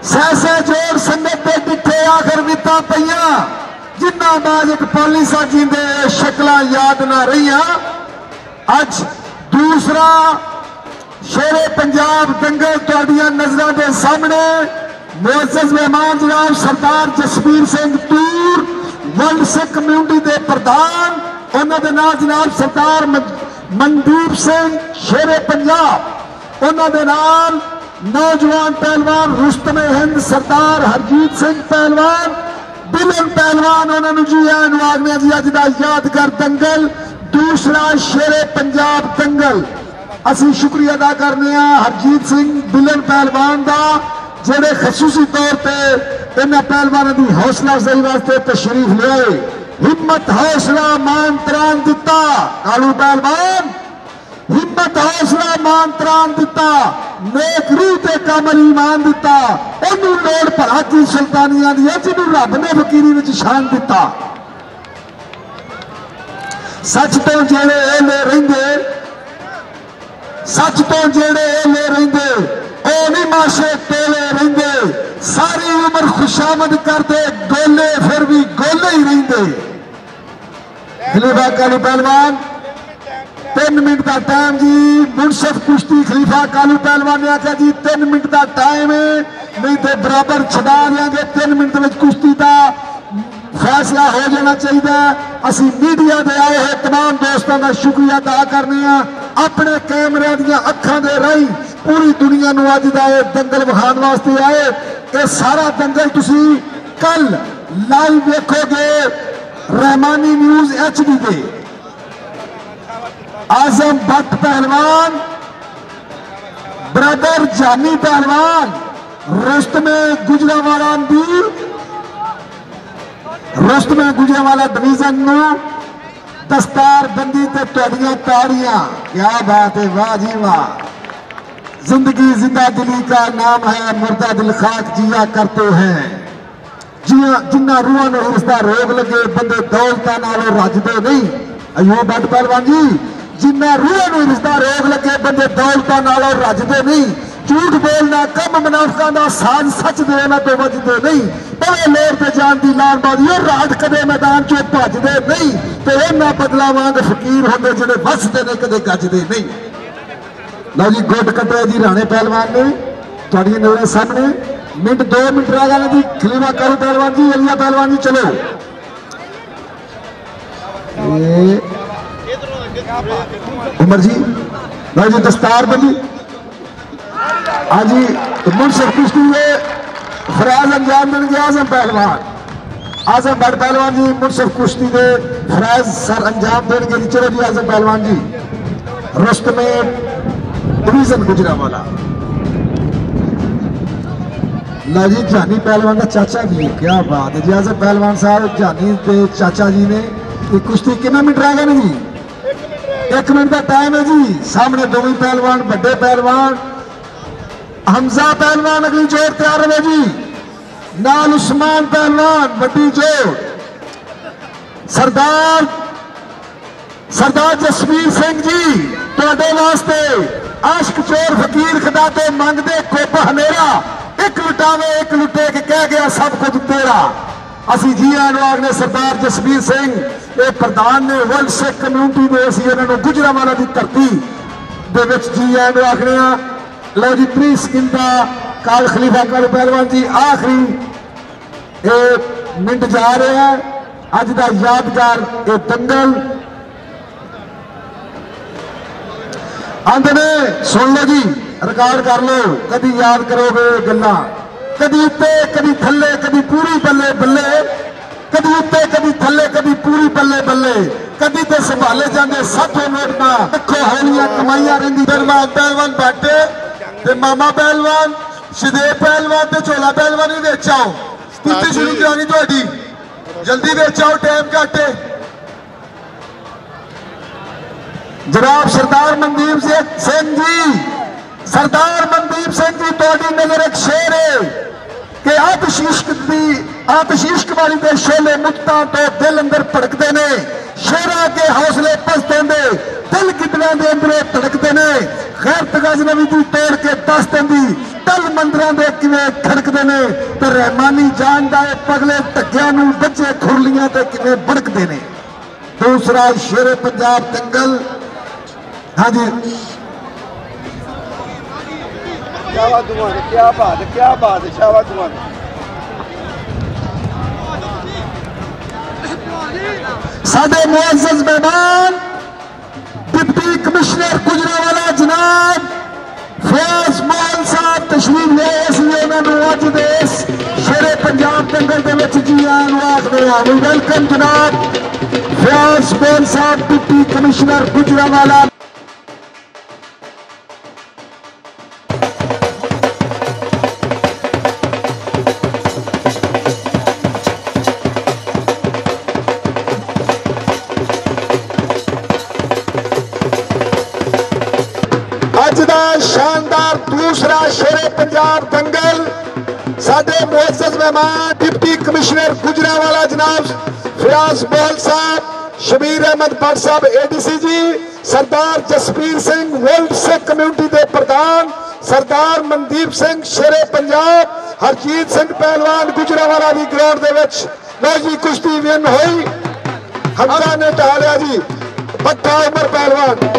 S7: सह जोर संगत दे डिठे आखिर मित्तां पईयां जिन्ना बाज एक पॉली साजी दे शक्लां याद ना रहियां अज दूसरा शेरे पंजाब दंगल तुहाडियां नज़रां दे सामने मुअज़्ज़ज़ मेहमान जनाब सरदार जसबीर सिंह तूर वर्ल्ड सिख कम्यूनिटी दे प्रधान उन्हां दे नाल जनाब सरदार मनदीप सिंह शेरे पंजाब उन्हां दे नाल नौजवान पहलवान रुस्तमे हिंद सरदार हरजीत सिंह पहलवान बिलन पहलवान उन्होंने जी आखने जी अज का यादगार दंगल दूसरा शेरे पंजाब दंगल असी शुक्रिया अदा करने हरजीत सिंह बिलन पहलवान का जेडे खसूसी तौर पर इन्होंने पहलवानों की हौसला अफजाई वास्ते तशरीफ ले हिम्मत हौसला मान त्राण दिता कालू पहलवान हिम्मत हौसला मान त्राण दिता नेक रूह ते कामल ईमान दिता ओनू लोड़ भला की सुल्तानियां दी जिन्हों रब ने फकीरी विच शान दिता सच तो जेड़े ले रहिंदे सच तो जेड़े ले रहिंदे ओ नहीं माशे तेले रहिंदे सारी उम्र खुशामद करते गोले फिर भी गोले ही रहिंदे खलीफा कालू पहलवान 3 मिनट का टाइम जी मुनसिफ कुश्ती खलीफा कालू पहलवान ने आख्या जी 3 मिनट का टाइम है नहीं तो बराबर छड़ा देंगे 3 मिनट में कुश्ती का फैसला हो जाना चाहिए। असी मीडिया दे आए हैं तमाम दोस्तों का शुक्रिया अदा करने अपने कैमरे दियां अखां दे राही पूरी दुनिया नूं अज दा ये दंगल विखाण वास्ते आए। ये सारा दंगल तुसी कल लाइव देखोगे रहमानी न्यूज HD पे। आजम भट्ट पहलवान, ब्रदर जानी पहलवान, रुस्तमे गुजरावाला दी रुस्तमे गुजरावाला डिवीजन नूं दस्तार बंदी ते तुहाडियां ताड़ियां। क्या बात है, वाह जी वाह। जिंदगी जिंदा दिली का नाम है, मुर्दा दिल खाक जिया करते हैं। जिया जिन्ना रूहां नूं हिरसदा रोग लगे बंदे दौलतां नालों रजदे नहीं। अयूब भट्ट पहलवान जी, जिन्ना रूहां नूं हिरसदा रोग लगे बंदे दौलतां नालों रजदे नहीं। झूठ बोलना कम मुनाफिकां दा साज सच दे ना तो वजदे नहीं। भवे लोर ते जान दी लानबाजी रात कदे मैदान चों भजदे नहीं। ते इन्हां बदला वांग फकीर होंदे जिहड़े वसदे ने कदे गजदे नहीं। लो जी गुड कटे जी राणे पहलवान ने तुहाडी नज़र सामने मिनट 2 मिनट रह गए जी। खलीमा करो पहलवान जी, अलिया पहलवान जी चलो। उमर जी लो जी दस्तार बंदी। हाँ जी मुनसिफ कुश्ती में फराज अंजाम देंगे आजम पहलवान। आजम भट्ट पहलवान जी मुनसिफ कुश्ती के फराज सर अंजाम देंगे जी। चलो जी आजम पहलवान जी, रुस्तमे डिवीजन गुजरावाला। ला जी जानी पहलवान का चाचा जी, क्या बात है जी। आजम पहलवान साहब जानी के चाचा जी ने ये कुश्ती कितना मिनट रह गए जी? 1 मिनट का टाइम है जी। सामने दोवी पहलवान बड़े पहलवान हमजा पहलवान अगली जोर तैयार रहे जी। नाल उस्मान पहलवान बड़ी जोर। सरदार जसवीर सिंह जी तुहाडे वास्ते आशिक चोर फकीर खुदा तो मंगदे कोप हनेरा। एक लुटावे एक लुटे के कह गया सब कुछ तेरा। असी जी अनुराग ने सरदार जसवीर सिंह ये प्रधान ने वर्ल्ड सिख कम्यूनिटी ने असी इन्होंने गुजरावाला की धरती दे विच जी अनुरागने। लो जी प्री स्किंदा काल खलीफा कालू पहलवान जी आखिरी मिनट जा रहे हैं। अज का यादगार ये दंगल आंदे ने सुन लो जी, रिकॉर्ड कर लो। कभी याद करोगे गल्लां, कभी उत्ते कभी थल्ले कभी पूरी बल्ले बल्ले, कभी उत्ते कभी थल्ले कभी पूरी बल्ले बल्ले, कभी तो संभाले जाते 60 मिनट ना देखो होलियां कमाइया रही। पहलवान बाटे ते मामा पहलवान शदेव पहलवान ते झोला पहलवान भी बेच आओ। कुश्ती शुरू करानी थोड़ी, जल्दी बेच आओ, टाइम घट है। जनाब सरदार मनदीप सिंह जी, सरदार मनदीप सिंह जी तुहाडी नजर एक शेर है कि आतिश इश्क वाली दे शोले मुक्तां तो दिल अंदर भड़कते ने। शेरा के हौसले पसते दिल कितना दे अंदरों धड़कते ने। गैरत गजनवी दी तोड़ के दस दी तल मंदिरां दे किवें खड़कते ने। ते रहमानी जान दा पगले ढक्कियां नूं बच्चे खुरलियां ते किवें भड़कते ने। दूसरा शेरे पंजाब दंगल। हाँ जी
S8: क्या बात है, क्या बात है, क्या बात है, शाबाश तुम्हारी।
S7: साडे मुअज़्ज़ज़ मेहमान डिप्टी कमिश्नर गुजरावाला जनाब फयाज मोहन साहब तशरीफ ले इसलिए उन्होंने अज दे शेरे पंजाब दंगल दे विच जी आन आखदे हां। वी वेलकम जनाब फयाज मोहन साहब डिप्टी कमिश्नर गुजरावाला। शानदार दूसरा शेरे पंजाब दंगल साडे मुअज़्ज़ज़ मेहमान डिप्टी कमिश्नर गुजरावाला जनाब फयाज मोहन साहब, शबीर अहमद भट्ट साहब ADC जी, सरदार जसवीर सिंह वर्ल्ड सिख कम्यूनिटी के प्रधान, सरदार मनदीप सिंह शेरे पंजाब, हरजीत सिंह पहलवान गुजरावाला की ग्राउंड लो जी कुश्ती विन हुई। हमजा ने ढा लिया जी भट्टा उमर पहलवान।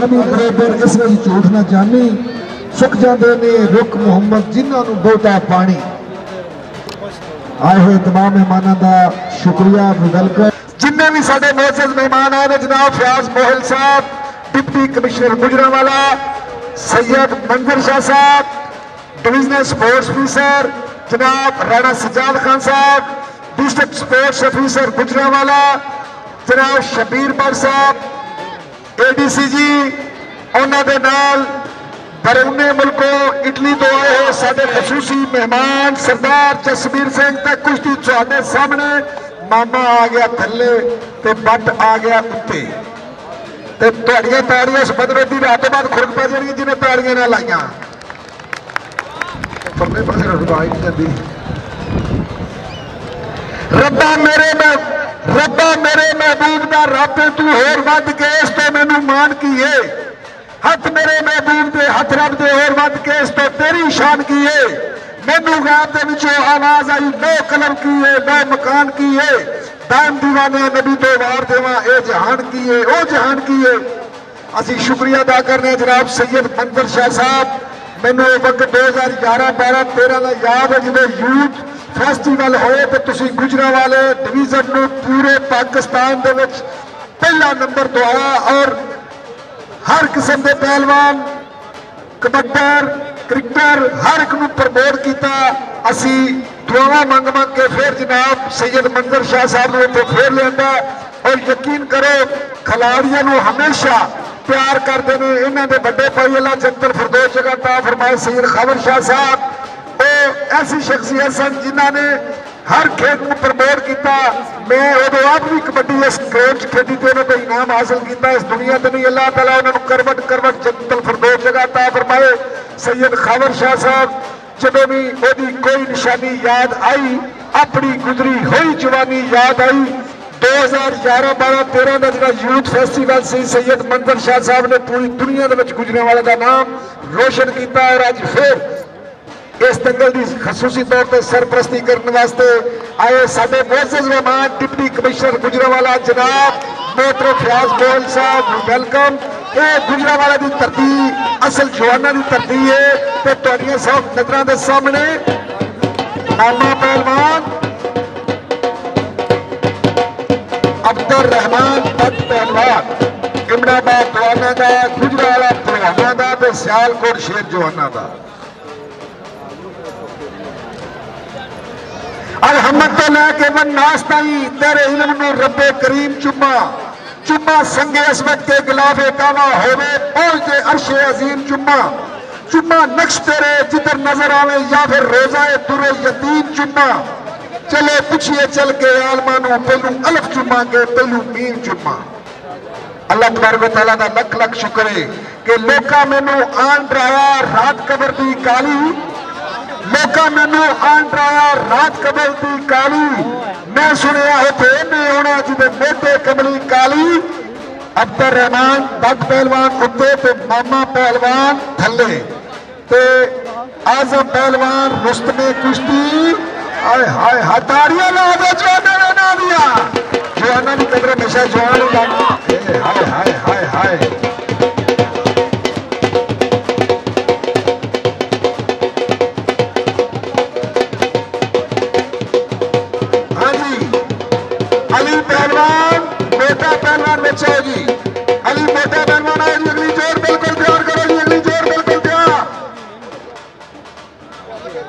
S7: कमी बराबर इस वक्त झूठ ना जानी सुख जाते ने रुख मुहम्मद जिन्होंने बहुता पानी। आए हुए तमाम मेहमानों का शुक्रिया वेलकम। जिन्हें भी साढ़े मोअज़्ज़ज़ मेहमान आए जनाब फयाज मोहल साहब, डिप्टी कमिश्नर गुजरांवाला, सैयद मंजर शाह साहब, डिविजनल स्पोर्ट्स ऑफिसर जनाब राणा सज्जाद खान साहब, डिस्ट्रिक्ट स्पोर्ट्स ऑफिसर गुजरांवाला जनाब शबीर भट्ट साहब, ADC जी, उन्होंने नाल बरूने मुल्कों इटली तो आए हो साढ़े खसूसी मेहमान सरदार जसबीर सिंह ते कुश्ती तुहाडे सामने मामा आ गया थले ते बट आ गया उत्ते ते तुहाडियां ताड़ियां इस बदरोधी रात बाद खुरक पै जाणगियां जिन्हें ताड़ियां ना लाइयां। परले पासे रखवाई नहीं जाती। रब्बा मेरे महबूब दा रब तू होर वध के इस तो मैनू मान की है। हथ मेरे महबूब दे हथ रब दे होर वध के इस तो तेरी शान की है। मैनू गैब दे विचों आवाज आई नो कलम की है नो मकान की है। दाम दीवाने नबी तो वार देवा ए जहान की है ओ जहान की है। असी शुक्रिया अदा करने जनाब सैयद मंजर शाह साहब। मैनू वक्त 2011-12-13 का याद है जो यूथ फेस्टिवल होए तो तुसी गुजरांवाले डिवीजन नूं पूरे पाकिस्तान दे विच पहला नंबर तो आया और हर किस्म के पहलवान कबड्डर क्रिकेटर हर एक नूं प्रमोट किया। असी दुआवां मंग के फिर जनाब सैयद मंजर शाह साहब ने उत्थे फिर लिया और यकीन करो खिलाड़ियों नूं हमेशा प्यार करते हैं। इन्हों के बड़े भाई अल्लाह जन्नतुल फिरदौस जगह ता फरमाए सैयद खावर शाह साहब वो ऐसी शख्सियत सन जिन्होंने हर खेल को प्रमोट किया। मैं उदों आप भी कबड्डी इस गेम खेली तो उन्होंने इनाम हासिल किया। इस दुनिया तो नहीं अल्लाह ताला उन्होंने करवट करवट जन्नतुल फिरदौस जगह ता फरमाए। सैयद खावर शाह साहब जदों भी ओदी कोई निशानी याद आई अपनी गुजरी हुई जवानी याद आई। 2011-12-13 का जो यूथ फेस्टिवल से सैयद मंजर शाह साहब ने पूरी दुनिया के गुजरने वाले का नाम रोशन किया और अज फिर इस दंगल की खसूसी तौर पर सरपरस्ती करने वास्ते आए साडे मोअज़्ज़ज़ मेहमान डिप्टी कमिश्नर गुजरांवाला जनाब मोहतरम फयाज मोहल साहब वेलकम। ये गुजरांवाला की धरती असल जवाना की धरती है तो तुहाडियां सब नज़रां दे सामने मामा पहलवान अब्दुल रहमान भट्ट पहलवान इमराबाद जवाना का गुजरांवाला पहलवाना का ते सियालकोट शेर जवाना का। अलहमद तो लैके वन नास ताई तेरे इल्म में रब्बे करीम चुम्मा चुम्मा संगे असमत के गिलाफे कावा होवे पहुंचते अर्शे अजीम चुम्मा चुम्मा नक्श तेरे जिधर नजर आवे या फिर रोजाए तुरे यतीम चुम्मा चले पूछिए चल के आलमानू पहलू अलफ चुम्मा के पहलू मीम चुम्मा। अल्लाह तबारक व तआला दा लख लख शुक्र है कि लोका मैनू आन डराया रात कबर दी काली लोका मैनू आन डराया रात कबर दी काली मैं सुनिया होते नहीं होना जिदे मोटे कमली काली। अब्दुल रहमान भट्ट पहलवान उत्ते ते मामा पहलवान थले ते आजम पहलवान रुस्तमे कुश्ती हाय हाय हतारियां ला दे जवाना ने ना दिया जवाना की कदर हमेशा जवान ही हाय हाय हाय हाय। हाँ जी अली पहलवान मोटा पहलवान बच्चा जी अली मोटा पहलवान आए जी अगली जोर बिल्कुल तैयार करो जी अगली जोर बिल्कुल तैयार।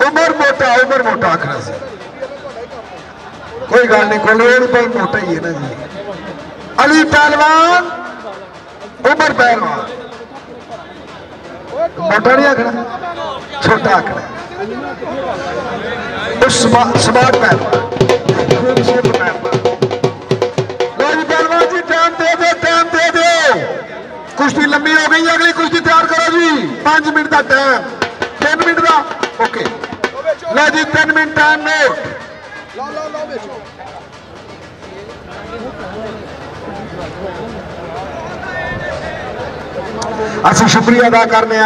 S7: उमर मोटा आखना से कोई गल नहीं कोई भाई मोटा ही है ना जी। अली पहलवान उमर पहलवान मोटा नहीं आखना छोटा आखना स्मार्ट पहलवान पहलवान जी टाइम दे दो कुश्ती लंबी हो गई अगली कुश्ती तैयार करो जी 5 मिनट का टाइम 3 मिनट का ओके लो जी 3 मिनट टाइम नोट असं शुक्रिया अदा करने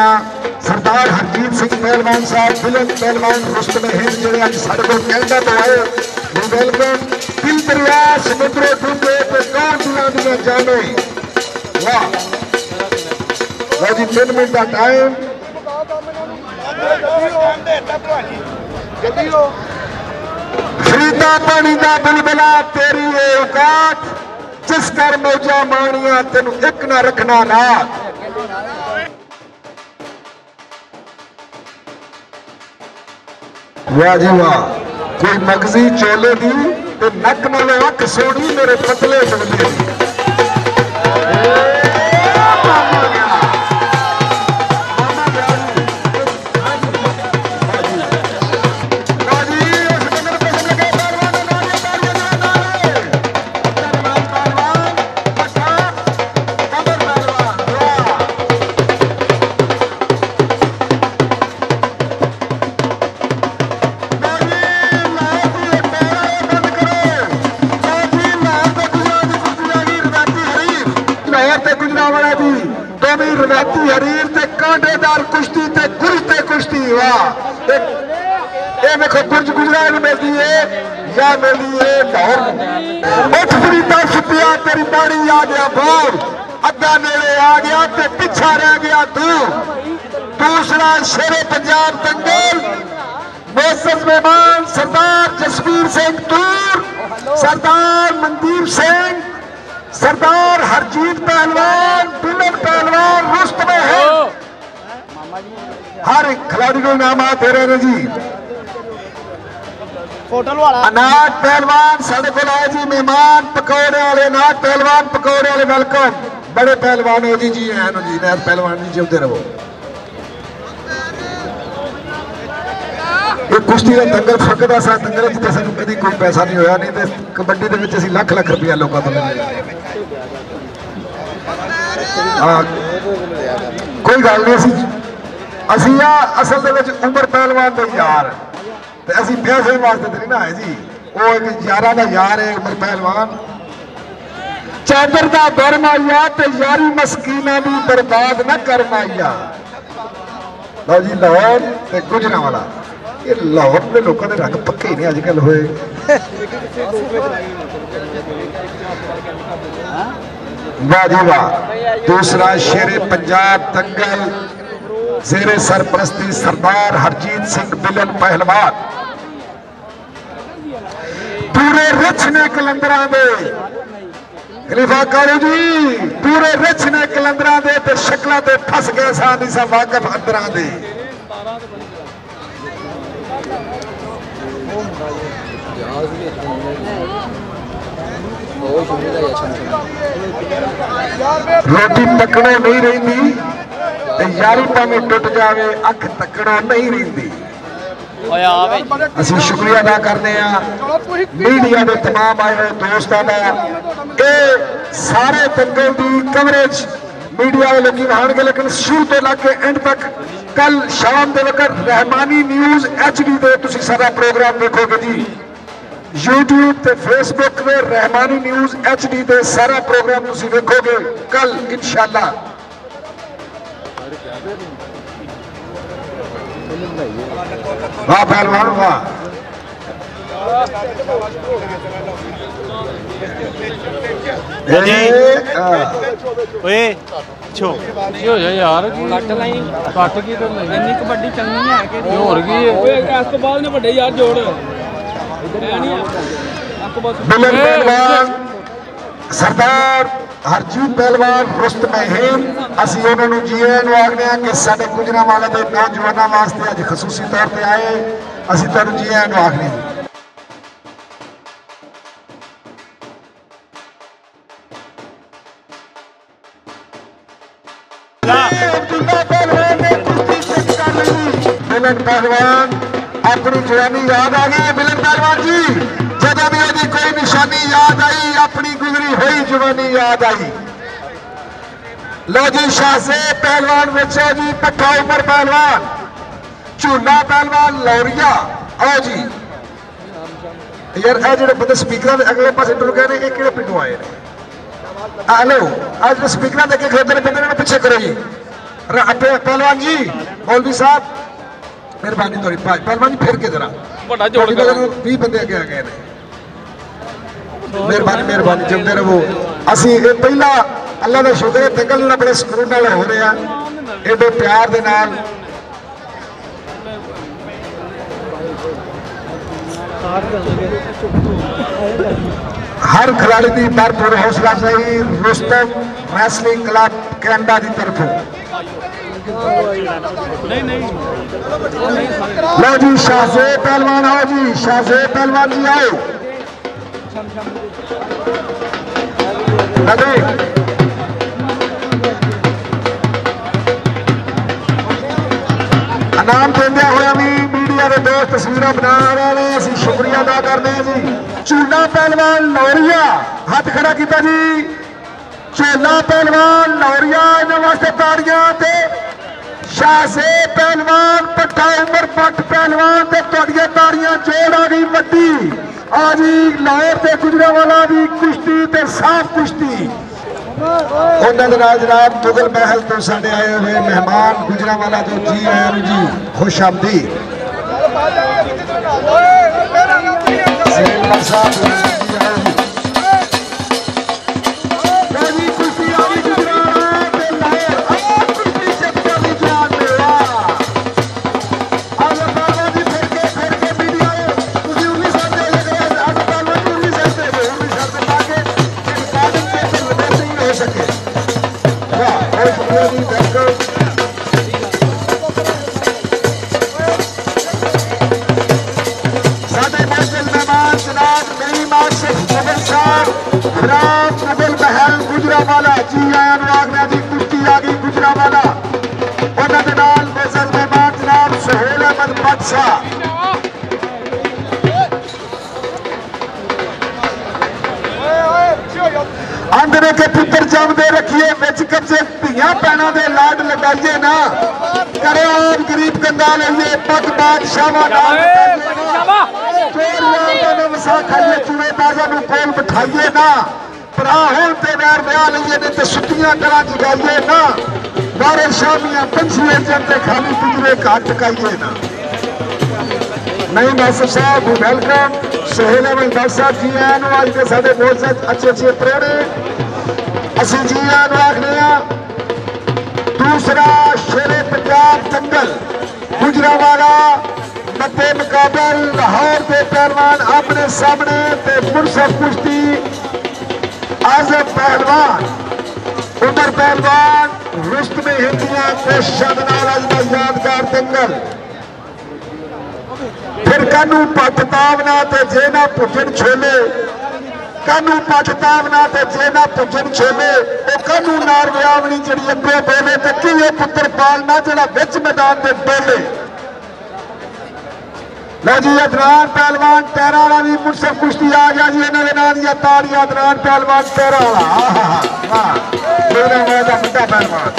S7: सरदार हरजीत सिंह पहलवान साहब बुलंद पहलवान रुस्तमे हिंद जोड़े अज साढ़े को कैनेडा तो आए वेलकम। दिल दरिया समुद्रों डूंगे तो कौन दिया जाने वाह लो जी 3 मिनट का टाइम। फरीदा पानी का बुलबुला तेरी ये औकात, जिस कर मौजा माणिया तेन एक ना रखना रात। वाह जी वाह, कोई मगजी चोले दी ते नक नाल अख सोड़ी मेरे पतले डोले दी। रवायती हरीर ते कांटेदार कुश्ती ते गुरते कुश्ती। वाह, ये देखो गुरज गुजरात मिलती है या मिलती है लाहौर। उठ फरीदा सुतिया तेरी बाड़ी आ गया बोल, अद्धा नेड़े आ गया ते पिछा रह गया तू। दूसरा शेरे पंजाब दंगल मोअज़्ज़ज़ मेहमान सरदार जसवीर सिंह तूर, सरदार मनदीप सिंह, सरदार हरजीत पहलवान, बिलन पहलवान, रुस्तम है। हर एक खिलाड़ी को इनाम दे रहे हैं जी। अनाज पहलवान साढ़े को आए जी, मेहमान पकौड़े वाले अनाज पहलवान पकौड़े वाले वेलकम। बड़े पहलवान हो जी, जी है जी नैर पहलवान जी, जिंदे रहो। ये कुश्ती का दंगल फकदा सा दंगल जिथे सानू कभी कोई पैसा नहीं होया, नहीं तो कबड्डी दे विच असीं लाख लाख रुपया लोगों को मिलदा। कोई गल नहीं, असीं असल दे विच उमर पहलवान दे यार ते असीं पैसे वास्ते नहीं ना है जी। वो एक यारां दा यार है उमर पहलवान। चादर दा दर माइया ते यारी मस्कीना दी बर्बाद ना कर माइया। लो जी लाहौर ते गुजरांवाला, ये लाहौर के लोगों के रंग पक्के नहीं अजकल होए। वाह जी वाह। दूसरा शेरे पंजाब दंगल जेरे सरपरस्ती सरदार हरजीत सिंह बिलन पहलवान। पूरे रिच ने कलंदरा दे खलीफा कालू जी, पूरे रिच ने कलंदरा दे ते शक्लां ते फस गए सा नहीं सा वाकफ अंदरा दे। रोटी तकड़ो नहीं रही, यारी भावें टुट जाए अख तकड़ो नहीं रही। असीं शुक्रिया अदा करते हैं मीडिया के तमाम आए हुए दोस्तों का। ये सारे दंगल की कवरेज मीडिया वाले लोग आएंगे, लेकिन शुरू तो लग के एंड तक कल शाम के वक्त रहमानी न्यूज़ HD पे तुसीं सारा प्रोग्राम देखोगे जी। यूट्यूब ते फेसबुक पे रहमानी न्यूज़ HD पे सारा प्रोग्राम तुसीं देखोगे कल इंशाअल्लाह। वाह पहलवान वाह।
S3: यार कट की इन्नी कबड्डी चंगी है कि होर की इस तो बाद ने बड़े यार जोड़
S7: सरदार हरजीत पहलवान रुस्तम हिंद, असीं उन्होंने जी आखने कि साडे गुजरांवाले दे नौजवानों वास्ते अज खसूसी तौर पर आए, असीं तुहानूं जी आखने। मिलन पहलवान अपनी जवानी याद आ गई। मिलन पहलवान जी जब भी यदि कोई निशानी याद आई, अपनी गुजरी हुई जवानी याद आई। लो जी शाहसे पहलवान बच्चा जी, पट्ठा उमर पहलवान, झूला पहलवान लौरिया। आओ जी यार ए जो बंदे स्पीकर अगले पास टुर गए ने, किहड़े पिंडों आए ने? हेलो आज स्पीकर देखे खड़े ने बंदे पीछे करो जी। पहलवान जी मौलवी साहब मेहरबानी थोड़ी पहलवान जी फिर के जरा 20 बंदे अगे आ गए ने। मेहरबानी मेहरबानी जमते रहो। असी पहला अल्लाह का शुक्र है दंगल बड़े सुकून हो रहा। एडे प्यार दे नाल हर खिलाड़ी की भरपूर हौसला अफजाई रुस्तम रेसलिंग क्लब कैनेडा की तरफों। लो जी शाहजेब पहलवान आओ जी, शाहजेब पहलवान जी आओ। इनाम देंदे हुए भी मीडिया के दोस्त तस्वीर बना रहे हैं, असं शुक्रिया अदा करते हैं जी। चूना पहलवान नौरिया हाथ खड़ा किया जी, चूना पहलवान नौरिया इन्होंने वास्ते ताड़ियां ते शाहजेब पहलवान पट्टा उमर पट पहलवान ते तुहाडियां ताड़ियां जोड़ आ गई वड्डी। आ जी लाहौर ते गुजरांवाला दी कुश्ती ते साफ कुश्ती उन्होंने जनाब मुगल महल तो साढ़े आए हुए मेहमान गुजरांवाला तो जी आए जी, खुश आमदीद। मुगल महल गुजरांवाला जी आया आगरा की कुश्ती आ गई गुजरांवाला। उन्होंने मेजर मेहमान जनाब सुहेल अहमद बादशाह। आंदने के पुत्र जमदे रखिए बिच कब्जे धियां भैणां दे लाड लगाइए ना, करे आप गरीब कंधा लइए पग बादशाह वसा खाइए चूड़े बाजा कोल बिठाइए ना, भरा होन ते वैर ब्याह लइए नहीं तो सुतियां करा जगाइए ना, बारे शामियां पंछिए चलते खाली पिंजरे घाट टकाइए ना। नहीं मास्टर साहब वेलकम सुहेल अहमद बादशाह जी आए अज के साडे बहुत अच्छे अच्छे प्रोड़े असीं जी आखने। दूसरा शेरे पंजाब दंगल गुजरांवाला मध्य मुकाबल लाहौर के पहलवान आमने सामने ते मुरसद कुश्ती आजम पहलवान उमर पहलवान रुस्तम हिंदिया कोशिशों के नाल अज दा यादगार दंगल। फिर कानू पट तावना ते जे ना भुजन छोले, कानू पट तावना ते जे ना भुजन छोले, ओ कानू नार व्यावनी जिहड़ी अगे बोले ते किए पुत्र पालना जिहड़ा विच मैदान ते बोले। लो जी अदनान पहलवान पैरा वाला भी मुरसद कुश्ती आ गया जी, इन्होंने नाम दिया ताड़ियां अदनान पहलवान पैरा वाला मुंडा पहलवान।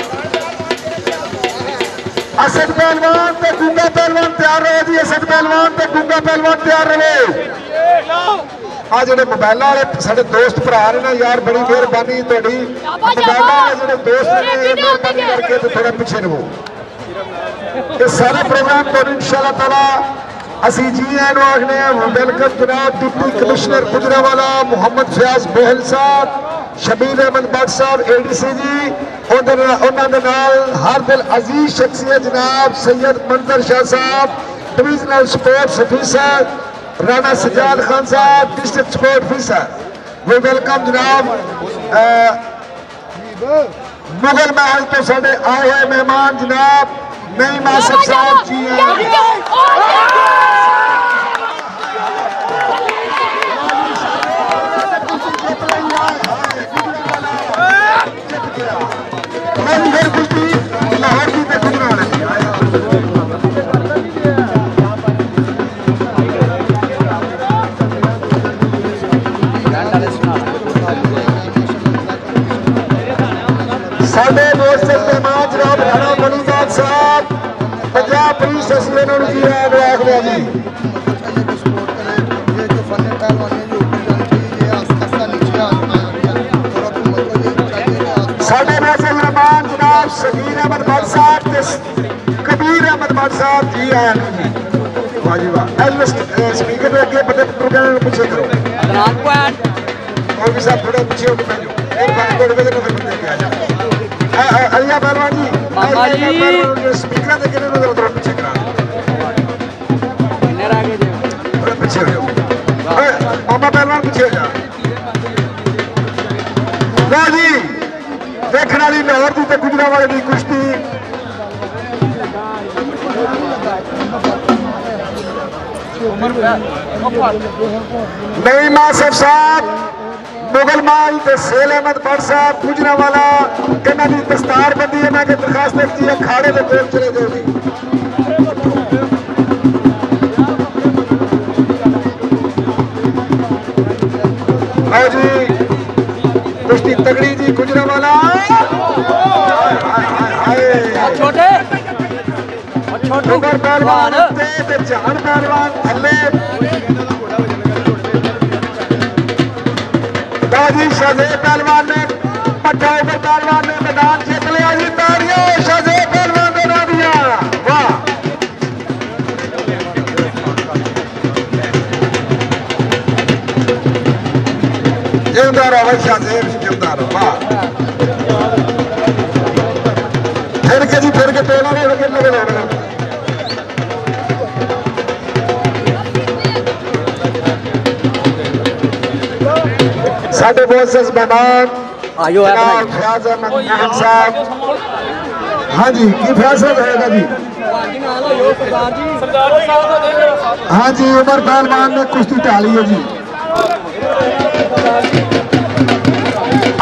S7: असद पहलवान ते गुंगा पहलवान तैयार रहे जी, असद पहलवान ते गुंगा पहलवान तैयार रहे। आ जो मोबाइल वाले साडे दोस्त भरा ने ना यार बड़ी मेहरबानी तुहाडी, मोबाइल वाले जो दोस्त ने मेहरबानी करके तो थोड़ा पीछे रहो। ये सारा प्रोग्राम तो इंशाअल्लाह ताला असी जी आखने वेलकम जनाब डिप्टी कमिश्नर गुजरांवाला मुहम्मद फयाज बोहल साहब, शबीर अहमद भट्ट साहब ADC जी, उन्होंने हर दिल अजीज शख्सियत जनाब सैयद मंजर शाह साहब divisional sports officer, Rana Sajjad Khan साहब district sport officer. We welcome जनाब मुगल महल तो साढ़े आए हुए मेहमान जनाब नईम आसिफ साहब जी लाहौर की साढ़े दोस्त मेहमान जनाब राणा मनीदास साहब पंजाब पुलिस एसोसिएशन जी आखिया जी। साढ़े वैसे मेहमान जनाब शबीर अहमद भट्ट साहब कबीर अहमद भट्ट साहब जी आए जी। वाह जी वाह, स्पीकर के अगे बड़े प्रोग्राम पीछे करो और भी साहब थोड़ा पीछे होकर बैठो, एक बार थोड़े बजे फिर आ जाओ। अलिया पहलवान जी स्पीकर के किने नजर थोड़ा पीछे करा थोड़ा पीछे हो जाओ मामा पहलवान पीछे हो जा लो जी देखने वाली लाहौर की गुजरांवाले की कुश्ती नईम आसिफ साहब मुगल माल ते सेल अहमद भट्ट साहब गुजरांवाला कहना दी दस्तार बंदी है ना कि दरखास्त लिखी है खाड़े के कोल चले जाओ जी आओ जी कुश्ती तगड़ी जी गुजरांवाला
S9: छोटे
S7: छोटे पहलवान ते जहान पहलवान थल्ले दादी शाहजेब पहलवान ने पट्टा उपर पहलवान ने मैदान जीत लिया जी तालियां शाहजेब पहलवान ने ना दिया वाह जिंदा रहो भाई शाहजेब जिंदा रहो वाह फिर के जी फिर के टोला नहीं लगे लगे साढ़े बहुत से मेहमान फयाज अहमद खान साहब हाँ जी की फैसला रहेगा जी हाँ जी उमर पहलवान ने कुश्ती टाली है जी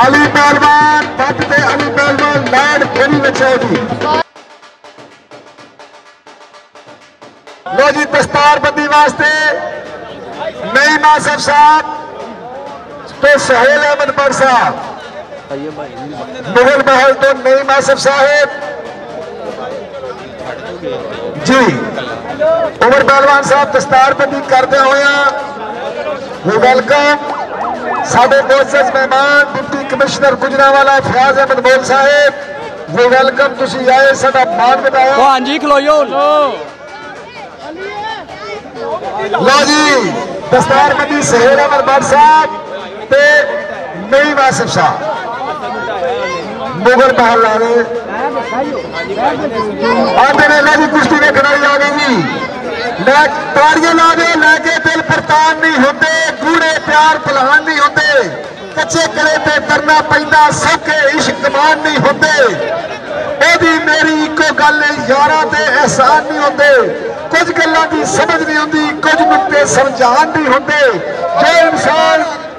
S7: अली पहलवान भट्ट ते अली पहलवान लैंड खेली बचे जी लो जी दस्तार बंदी वास्ते नईम आसिफ साहब तो सोहेल अहमद भट्ट साहब मुगल महल तो नईम आसिफ साहब जी उमर पहलवान साहब दस्तारबंदी करते हुए वेलकम साढ़े मोअज़्ज़ज़ मेहमान डिप्टी कमिश्नर गुजरांवाला फयाज अहमद मोल साहब वो वेलकम तुसी आए साडा मान बताया
S9: हाँ जी खलोयो
S7: लो जी दस्तारबंदी सोहेल अहमद भट्ट साहब ते नईम आसिफ साहब मुगल महल वाले आते ने ला जी कुश्ती में खड़ाई आ गई जी ताड़ियां ला दे लाके दिल परतान नहीं होते गूढ़े प्यार पलान नहीं होते कच्चे कले ते करना पैंदा सौखे इश्क कमान नहीं होते ओदी मेरी इको गल यारा ते एहसान नहीं होते कुछ गल्लां दी समझ नहीं होती कुछ नुक्ते समझान नहीं होते जो इंसान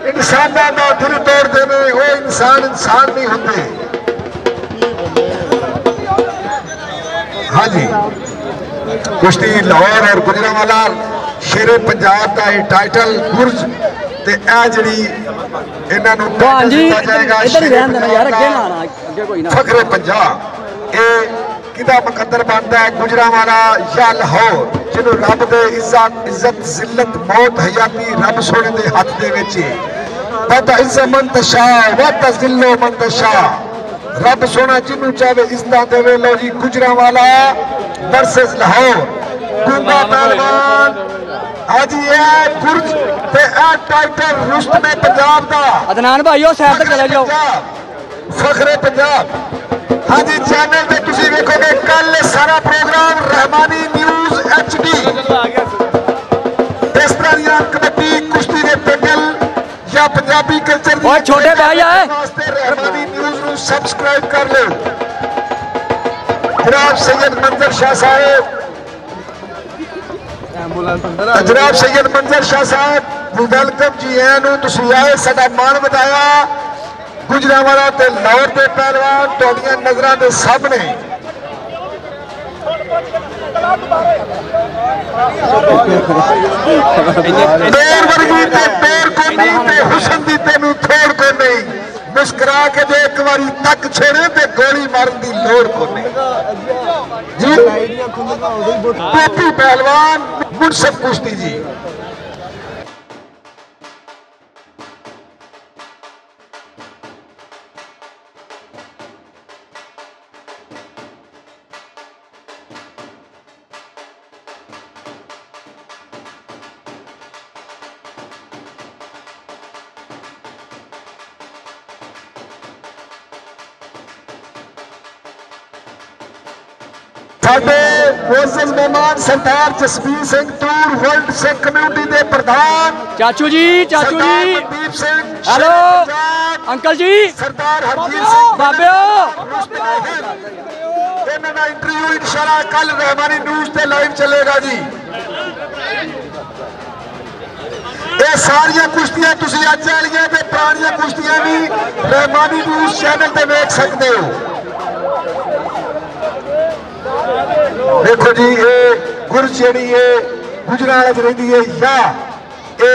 S7: इंसाना का दिल तोड़ देवे वो इंसान इंसान नहीं होते हाँ जी कुश्ती लाहौर और गुजरांवाला शेरे पंजाब का ये टाइटल गुरज ते ए जड़ी इन्हां नूं टाइटल दिता जाएगा फखरे पंजाब ए किदा मुकद्दर बनता है गुजरांवाला या लाहौर जिन्हों रब दे इज्जत जिल्लत मौत हयाती रब सोने दे हाथ दे विच पता इज्जत मन तशा व तज़िल्लो मन तशा रब सोना जिन्हों चाहे इज्जत देवे लो जी गुजरांवाला वर्सेस लाहौर गुंगा पहलवान आज ये गुरज ते ए टाइटल रुस्तमे पंजाब दा
S9: अदनान भाईओ साइड तक चले जाओ
S7: फखरे पंजाब हाँ जी चैनल पे तुसी देखोगे कल सारा प्रोग्राम रहमानी न्यूज़ HD इस तरह कबड्डी कुश्ती दे पैनल या पंजाबी कल्चर
S9: और छोटे भाई आए
S7: वास्ते रहमानी न्यूज़ नूं सब्सक्राइब कर लो जनाब सैयद मंजर शाह साहब जनाब सैयद मंजर शाह साहब वेलकम जी एनू तुसी आए साडा मान बताया गुजरांवाला ते लाहौर दे पहलवान तुहाडियां नज़रां दे सामने देर वर्गी ते देर को नहीं ते हुसन दी तेनू थोड़ को नहीं मुस्कुरा के जो एक बारी तक छोड़े ते गोली मारन दी लोड़ को नहीं जी पोपी पहलवान मुनसफ कुश्ती जी साडे मोअज़्ज़ज़ मेहमान सरदार जसबीर सिंह तूर वर्ल्ड सिख कम्युनिटी के प्रधान
S9: चाचू जी
S7: मनदीप सिंह
S9: हेलो अंकल जी
S7: सरदार हरजीत सिंह
S9: बाबे
S7: इन्होंने इंटरव्यू इंशाल्लाह कल रहमानी न्यूज़ ते लाइव चलेगा जी। ये सारिया कुश्तियां तुसी अज वालियां ते पुरानियां कुश्तियां भी रहमानी न्यूज़ चैनल ते देख सकते हो। देखो जी ये गुरज जी गुजरात रही है या ये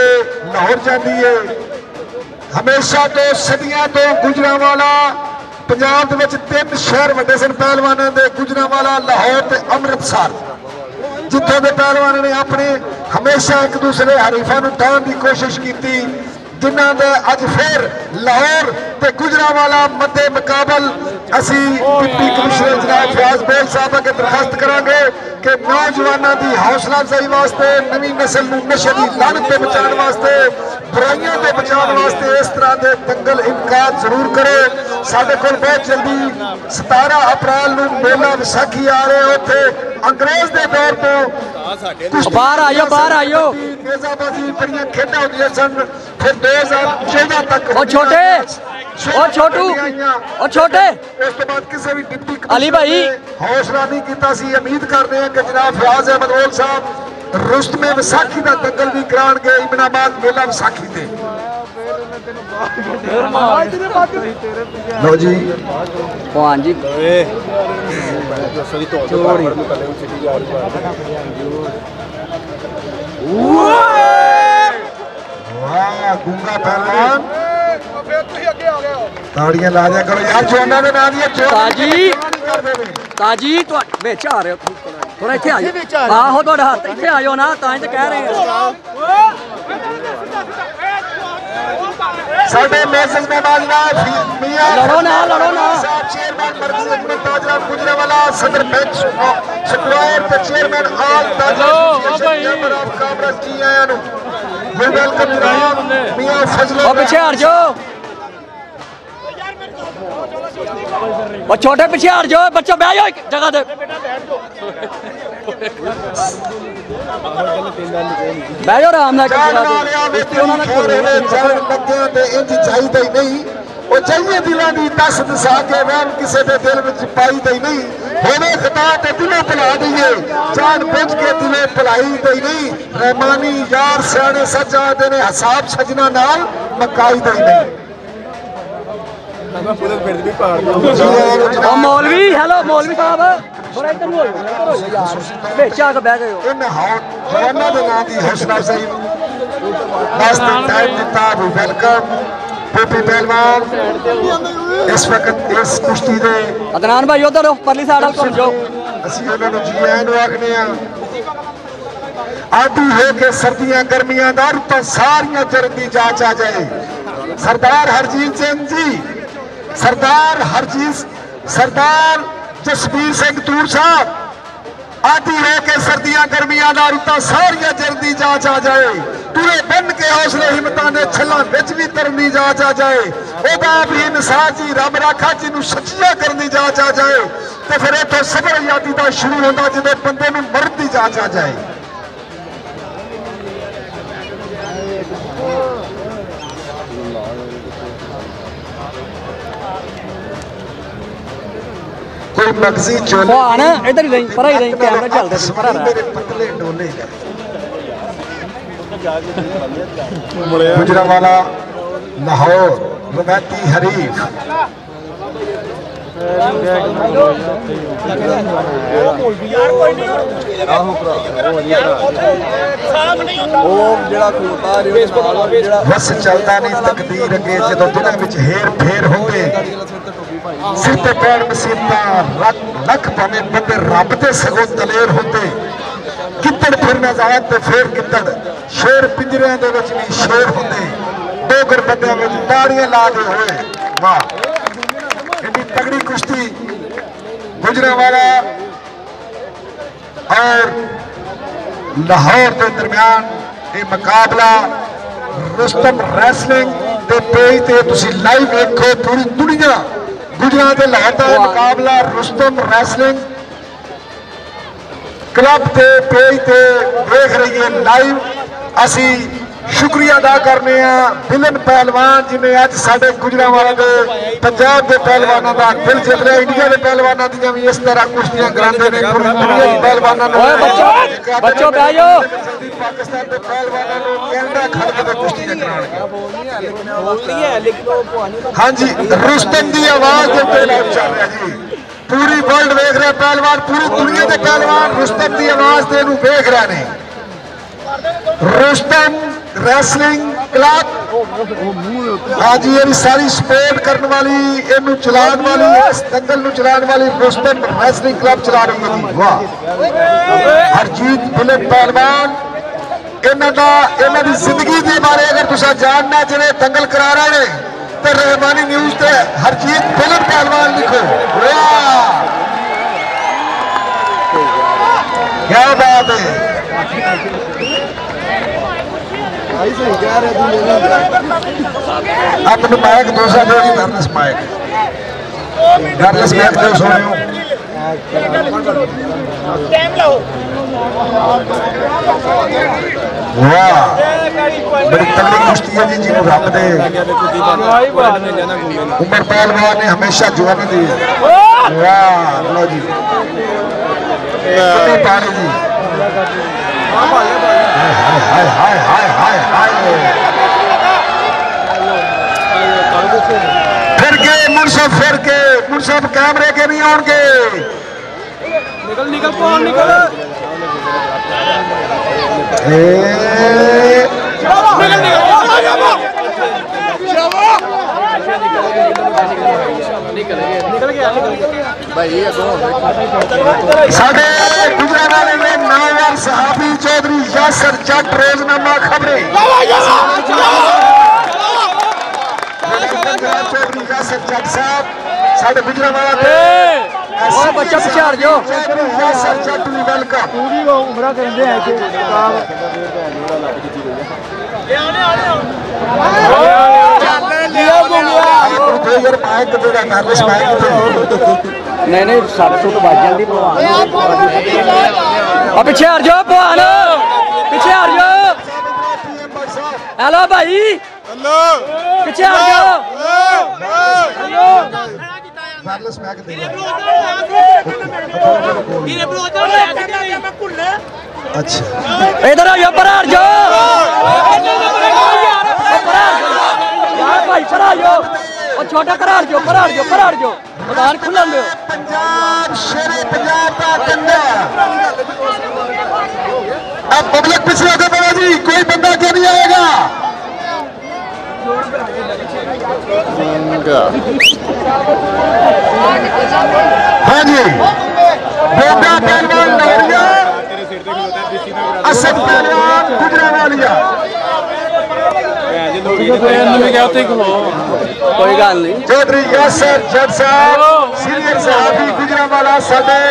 S7: लाहौर जाती है। हमेशा तो सदियों तो गुजरांवाला पंजाब के तीन शहर वड्डे सन पहलवानों के, गुजरांवाला लाहौर ते अमृतसर, जिथे के पहलवानों ने अपने हमेशा एक दूसरे हरीफा ढाण की कोशिश की, जिन्हों ने अज फिर लाहौर ते गुजरांवाला मध्य मुकाबल असी डिप्टी कमिश्नर जनाब फयाज बेग साहब अगे दरखास्त करांगे कि नौजवानों की हौसला अफजाई वास्ते, नवी नस्ल को नशे की लानत से बचाने वास्ते, बुराइयों से बचाने वास्ते इस तरह के दंगल इनकाद जरूर करे। साडे कोल बहुत जल्दी 17 अप्रैल को मेला विसाखी आ रहे हैं। उत्थे अंग्रेज के दौर तो
S9: बाहर आइयो
S7: नेजाबाजी बड़ियां खेडां होंदियां सन। फिर 2014 तक
S9: और छोटू और छोटे
S7: उस तो बाद किसी भी डिप्टी
S9: अली भाई
S7: हौसला नहीं किया। उम्मीद करते हैं कि जनाब फयाज अहमद ओल साहब रुस्तमे विसाखी का दंगल भी कराएंगे इब्नाबाद मेला विसाखी से। लो जी
S9: हाँ जी
S7: वाह गूंगा पहलवान ताड़ियां ला दिया करो यार जोना दे नाम दिया
S9: ताजी तो बेच आ रहे हो थोड़ा इत्थे आइयो आहो थोड़ा हाथ इत्थे आइयो ना तां ते कह रहे हैं
S7: साडे मैसेज में बाजना मियां
S9: लड़ो ना
S7: चेयरमैन मरकज़ी मुताजरा गुजरांवाला सदर बेंच स्क्वायर ते चेयरमैन आल ताजरा चेंबर ऑफ कॉमर्स जी आया नु वेलकम जनाब मियां फजल
S9: ओ पीछे हट जाओ और छोटे पीछे हट जाओ बच्चा बैठ जाओ एक जगह दे बैठ जाओ आराम नाल
S7: वो चाहिए दिलों की दस दसा के वहम किसी के दिल में पाई दई नहीं होने खता ते दिलों भुला दईए जान बुझ के दिलों भुलाई दई नहीं रहमानी यार सियाने सच आते ने हिसाब सजना नाल मकाई दई नहीं।
S9: मौलवी हेलो मौलवी साहब थोड़ा इधर हो यार बेच आके बैठ गए हो
S7: इन जवानों के नाम की हौसला अफजाई वास्ते टाइम दिता वेलकम पीपी पहलवान इस वक्त इस कुश्ती दे
S9: अदनान भाई उधर परली साइड घूम जाओ
S7: ਅਸੀਂ ਉਹਨਾਂ ਨੂੰ ਜੀ ਆਇਆਂ ਨੂੰ ਆਖਦੇ ਆ। आदि हो के सर्दियां गर्मियां दा रुतां सारियां जरन दी जांच आ जाए। सरदार हरजीत सिंह जी सरदार जसबीर सिंह तूर साहब आदि हो के सर्दियां गर्मियां दा रुतां सारियां जरन दी जांच आ जाए। तुरे बन के हौसले हिम्मतां दे छल्लां विच भी तरन दी जांच आ जाए। ओदा भी निसार जी रब राखा जी नूं सच्चिया करन दी जांच आ जाए ते फिर इत्थों सबर आजादी दा शुरू होंदा जदों बंदे नूं मरन दी जांच आ जाए। कोई मगजी चोले
S9: ना इधर ही रही पर ही रही कैमरा चलते थे पर
S7: मेरे पतले डोले गुजरांवाला लाहौर रवायती हरीफ बस चलता नहीं तकदीर अगे जो दिलों में हेर फेर होंगे सिर ते पैर मुसीबत लख भावे बंदे रब ते सगों दलेर होंगे कितड़ फिरना जाए तो फिर कितड़ शेर पिंजरियां दे विच भी शेर होंगे डोगर बंदियां विच ताड़ियां ला के होए। वाह इतनी तगड़ी कुश्ती गुजरांवाला और लाहौर के दरम्यान ये मुकाबला रुस्तम रैसलिंग के पेज ते तुसी लाइव देखो पूरी दुनिया गुजरात के लाहौर का मुकाबला रुस्तम रैसलिंग क्लब के पेज ते देख रही है लाइव। असी शुक्रिया अदा करने विलन पहलवान जिन्हें अज साडे गुजरांवाला दे पंजाब के पहलवानों का दिल जित लिया। इंडिया के पहलवानों दी भी इस तरह कुश्तियां करांदे ने पहलवानों पाकिस्तान के पहलवानों को कैनेडा खड़ के कुश्तियां कराउणगे। हाँ जी, रुस्तम की आवाज के उत्ते लाइव चल रहा जी। पूरी वर्ल्ड वेख रहा पहलवान, पूरी दुनिया के पहलवान रुस्तम की आवाज से वेख रहे हैं। रुस्तम रैसलिंग क्लब, हाँ जी, ये सारी सपोर्ट करने वाली, इनू चलाने वाली, इस दंगल नू चलाने वाली रुस्तम रैसलिंग क्लब चला रही है। वाह, हरजीत विलन पहलवान, इन्हां दी जिंदगी के बारे अगर तुसा जानना जिन्हें दंगल करा रहे हैं तो रहमानी न्यूज ते हरजीत विलन पहलवान लिखो। वाह, क्या बात है। अपने माइक दूसरा दो, घरलेस माइक दो सोने। वाह, बड़ी तगड़ी कुश्ती है जी। जिन्होंने रब दे उमर पहलवान ने हमेशा जवानी दी। वाह, लो जी पानी जी। हाय हाय हाय हाय हाय, फिर के मुनसब कैमरे के नहीं आउणगे। निकल कौन निकल। साडे गुजरांवाले में नामवर सहाबी चौधरी यासर जट रोजनामा खबरें। चौधरी यासर जट साहब साडे गुजरांवाला बच्चा पीछे हट जाओ। चौधरी यासर जट नु वेलकम। पूरी उमरा करदे हैं कि नहीं साढ़े सौ तो बच जाती भगवान। पीछे हट जाओ भगवान, पीछे हट जाओ। हेलो भाई, पीछे हट जाओ। अच्छा, इधर आ जाओ, पर हट जाओ भाई, पर आ जाओ। और छोटा करार जो मैदान खुला दो। पंजाब शेरे पंजाब का कंधा। अब पब्लिक पिछले आगे बढ़ा जी, कोई बंदा क्यों नहीं आएगा। हाँ जी, बेटा पहलवान लहरिया, असद पहलवान गुजरांवालिया। कोई गल नहीं। चौधरी यासर जट साहब सीनियर सहाबी गुजरांवाला, साडे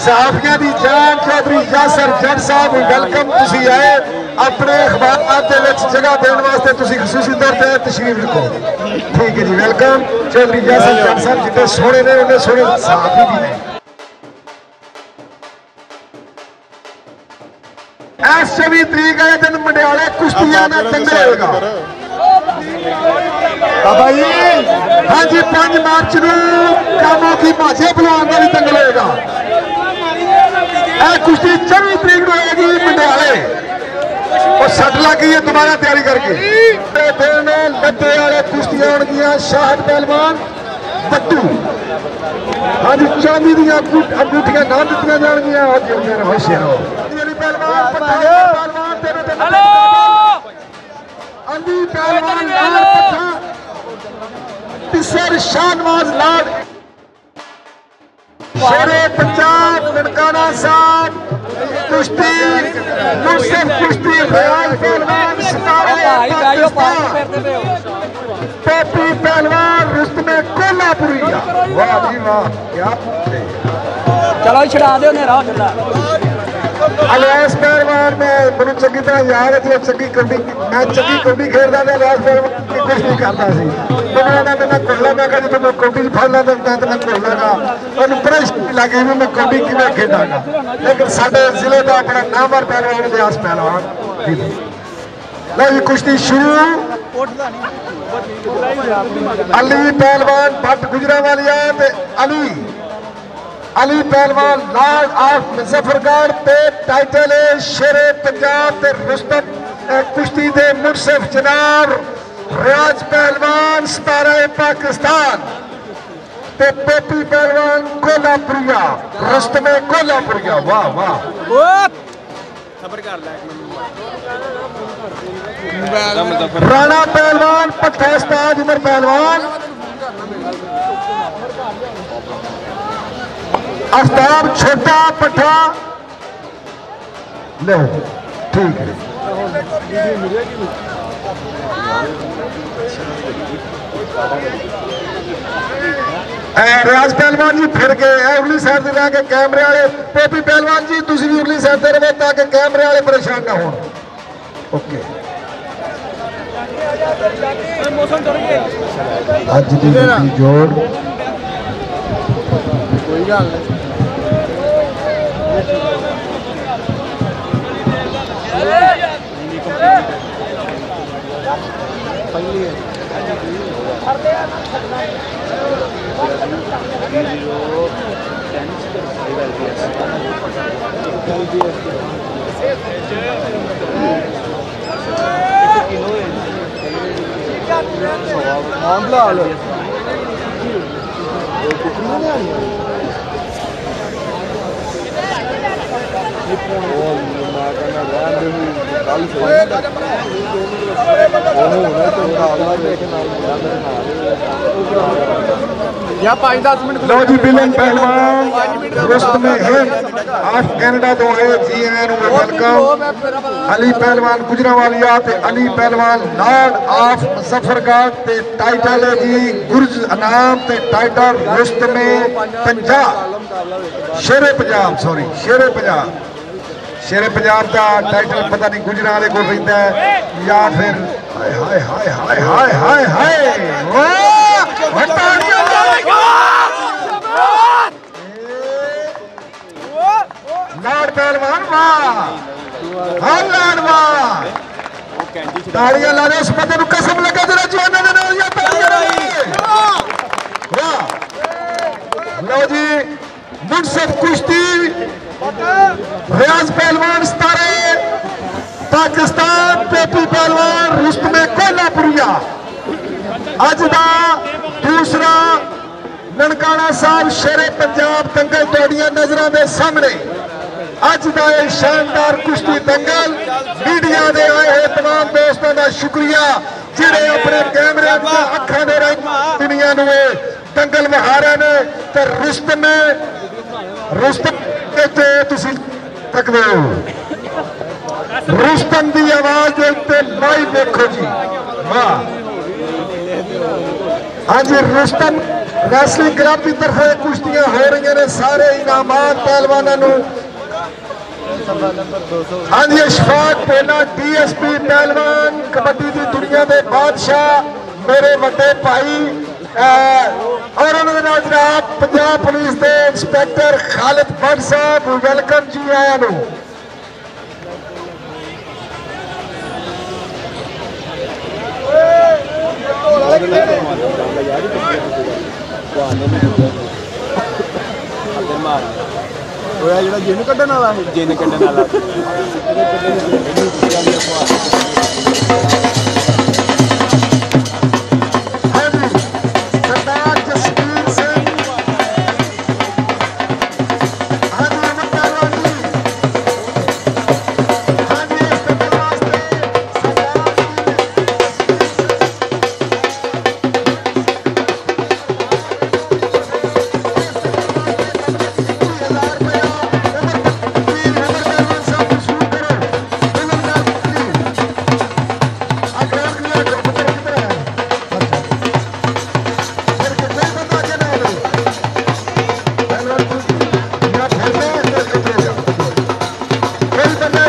S7: सहाबियां दी जान चौधरी यासर जट साहब वेलकम। तुसी आए अपने अखबार दे विच जगह देने वास्ते तुसी खसूसी तौर ते तशरीफ रखो। ठीक है जी, वेलकम। चौधरी यासर जट साहब जितने सोहने ने उन्हें सोहने सहाबी भी ने। इस 24 तरीक आए दिन मंडियाले कुश्तियां दा दंगल होगा। बाबा जी, हाँ जी, 5 मार्च को कामों की भाषा बुलाने का भी दंगल होगा। कुश्ती 24 तरीक को होगी मंडियाले और सट लग गई है दोबारा तैयारी करके। लद्दे वाले कुश्तियां होंगियां। शाहद पहलवान बट्टू, हाँ जी, चांदी दी अंगूठियां ना दित्तियां जाणगियां। अली पहलवान शाहनवाज लाड शेरे पंजाब ननकाना साहब कुश्ती मुर्शद कुश्ती फयाज पहलवान पप्पी पहलवान रुस्तमे कोल्हापुरिया। वाह जी वाह, क्या चलो छड़ा दो नेरा। अलियास पहलवान मैं चंगी तरह याद है जो चंगी कबड्डी मैं चंगी कबड्डी खेलता था अलियास पहलवान की कुछ नहीं करता सी मैं घुलना मैं कभी तो मैं कबड्डी फड़ ला देता तो मैं घुलना और प्रेशर लगे भी मैं कबड्डी किमें खेडागा लेकिन साडे जिले का अपना नामवर पहलवान अलियास पहलवान लो जी कुश्ती शुरू अली पहलवान भट्ट गुजरावालिया ते अली पहलवान लॉर्ड ऑफ मुजफ्फरगढ़ ते टाइटल है शेरे पंजाब ते रुस्तम कुश्ती दे मुनसिफ जनाब रियाज पहलवान सतारा पाकिस्तान ते पेपी पहलवान कोल्हापुरिया रुस्तम कोल्हापुरिया वाह वाह राणा पहलवान पट्टा उस्ताद उमर पहलवान आफ्ताब छोटा पट्टा ले ठीक है रियाज पहलवान जी फिर गए उरली साइड से लैके कैमरे वाले पेपी पहलवान जी तुम भी उरली साइड से रहो ताकि कैमरे वाले परेशान ना हो ओके अज की जोड़ कोई गल नहीं लो जी बिलन पहलवान रुस्तम हिंद ऑफ कैनेडा तो है जी वेलकम अली पहलवान गुजरावालिया ते अली पहलवान लॉर्ड ऑफ मुजफ्फरगढ़ ते टाइटल है जी गुरज अनाम ते टाइटल रुस्तम पंजाब शेरे पंजाब सॉरी शेरे पंजाब शेरे पंजाब का टाइटल पता नहीं गुजरा वाले को रहिंदा है या फिर हाय हाय हाय हाय हाय हाय लाड पहलवान वाह लाड वाह तालियां ला दे उस बंदे को कसम लगा जरा जवाना दे नाल या तालियां वाह लो जी मुनसिफ कुश्ती रियाज पहलवान सतारे पाकिस्तान पेपी पहलवान रुस्तम कोल्हापुरिया अज का दूसरा ननकाना साहब शेरे पंजाब दंगल तोड़िया नजरों के सामने अज का यह शानदार कुश्ती दंगल मीडिया के आए हुए तमाम दोस्तों का शुक्रिया जिन्हें अपने कैमरे अखा दे रही दुनिया दंगल वहा रहे ने तो रुस्तम सकते हो रुस्तम की आवाज लाइव देखो जी वाह हाँ जी रुस्तम रैसलिंग क्लब की तरफ कुश्तियां हो रही ने सारे इनामात पहलवानों हाँ जी अशफाक पेना DSP पहलवान कबड्डी की दुनिया के बादशाह मेरे बड़े भाई और उन्होंने जनाब पंजाब पुलिस के इंस्पैक्टर खालिद भट्ट साहब वेलकम जी आया नु जिन कड्ढन वाला जिन कड्ढन वाला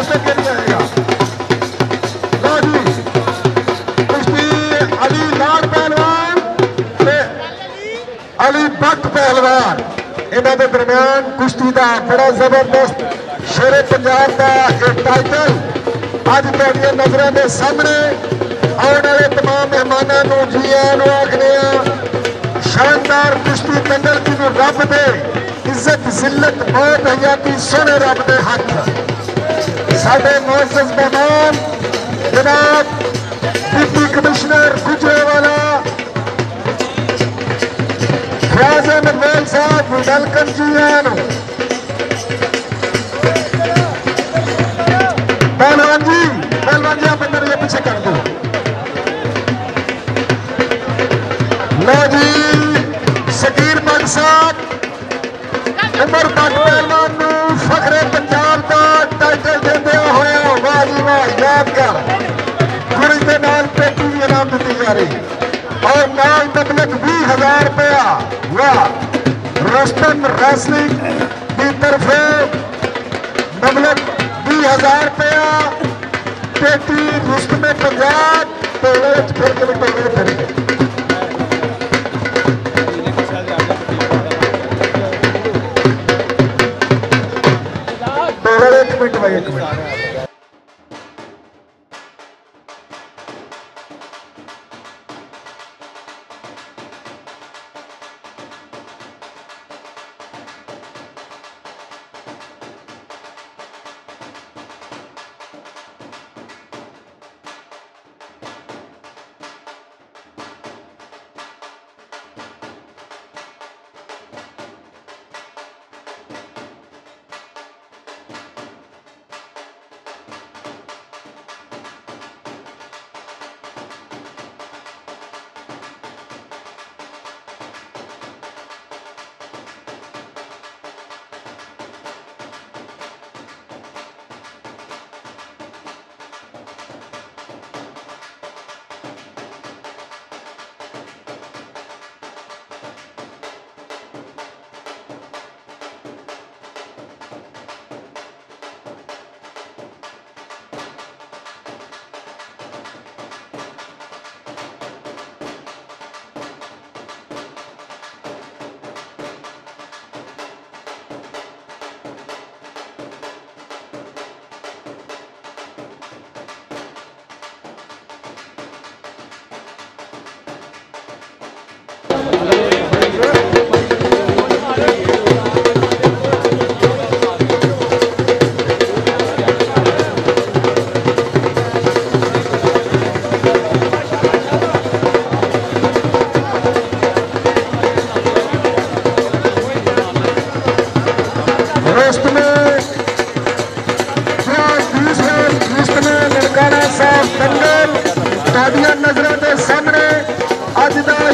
S7: से गिर जाएगा। लो जी कुश्ती अली लाड पहलवान अली भट्ट पहलवान इन्हों के दरम्यान कुश्ती का बड़ा जबरदस्त शेरे पंजाब का एक टाइटल अज तुहाडियां नज़रां के सामने आने वाले तमाम मेहमानों जी आखने शानदार कुश्ती दंगल की रब दे इज्जत जिल्लत मौत हयाती सोने रब दे हक साडे मुअज़्ज़ज़ मेहमान जनाब डिप्टी कमिश्नर गुजरांवाला फयाज़ अहमद वैल साहब वेलकम जी आनू पहलवान जी आप अंदर ये पीछे कर दो। लो जी शकीर भट्ट साहब उमर भट्ट पहलवान नूं फखरे पंजाब का टाइटल देंदे होया वाह जी वाह यादगार कुड़ी दे नाल पेटी भी इनाम दी जा रही और नाल तकलक 20,000 रुपया वाह रोस्टन रेसलिंग की तरफे नबलक 20,000 रुपया पेटी रुस्तम पंजाब टोले फिर के टोले फिर एक मिनट भाई एक मिनट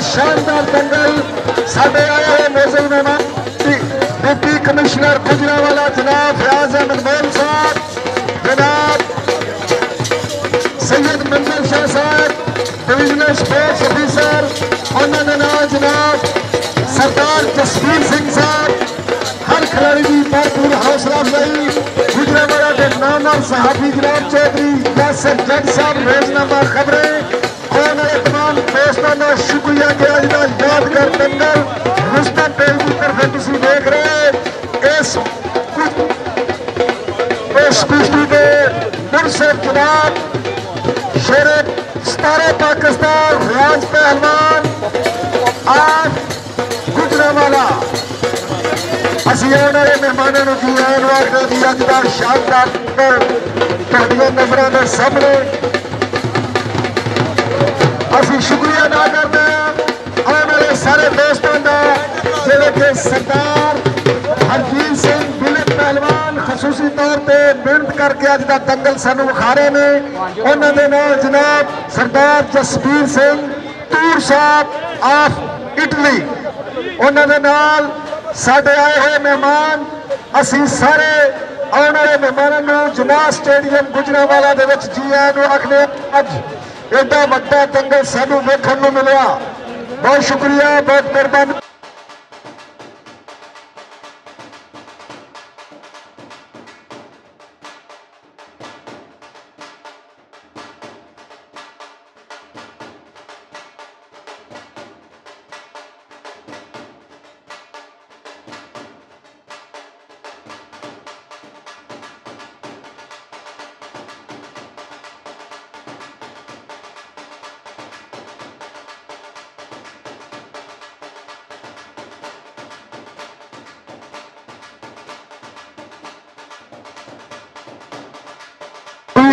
S7: शानदार दंगल साढ़े आए हुए मेजर मेहमान डिप्टी कमिश्नर गुजरांवाला जनाब फयाज अहमद वैल साहब, जनाब सैयद मंजर शाह साहब डिविजनल स्पोर्ट्स ऑफिसर, उन्होंने नाम जनाब सरदार जसवीर सिंह साहब, हर खिलाड़ी की भरपूर हौसला अफजाई। गुजरांवाला के नामवर सहाफी जनाब चौधरी यासिर जज साहब रोजनामा खबरें और तमाम दोस्तों का शुक्रिया कि अज का यादगार दंगल रुस्तम टेल की तरफ तुम देख रहे इस कुश्ती के मुर्शद जनाब शेरे सतारा पाकिस्तान राज पहलवान आज गुजरांवाला असी आने वाले मेहमानों की आन वाले की अज का शानदार तुहाडियां नज़रां दे सामने असी शुक्रिया अदा करते हैं आने वाले सारे दोस्तों का जिले के सरदार हरजीत सिंह बुलेट पहलवान खसूसी तौर पर मेहनत करके अज का दंगल सानू विखा रहे हैं। उन्होंने नाम जनाब सरदार जसवीर सिंह तूर साहब ऑफ इटली, उन्होंने नाल साढ़े आए हुए मेहमान असी सारे आने वाले मेहमानों जनाब स्टेडियम गुजरांवाला दे विच जी आए आखने अज एडा वड्डा दंगल सानू वेखण नूं मिलिया। बहुत शुक्रिया, बहुत मेहरबानी।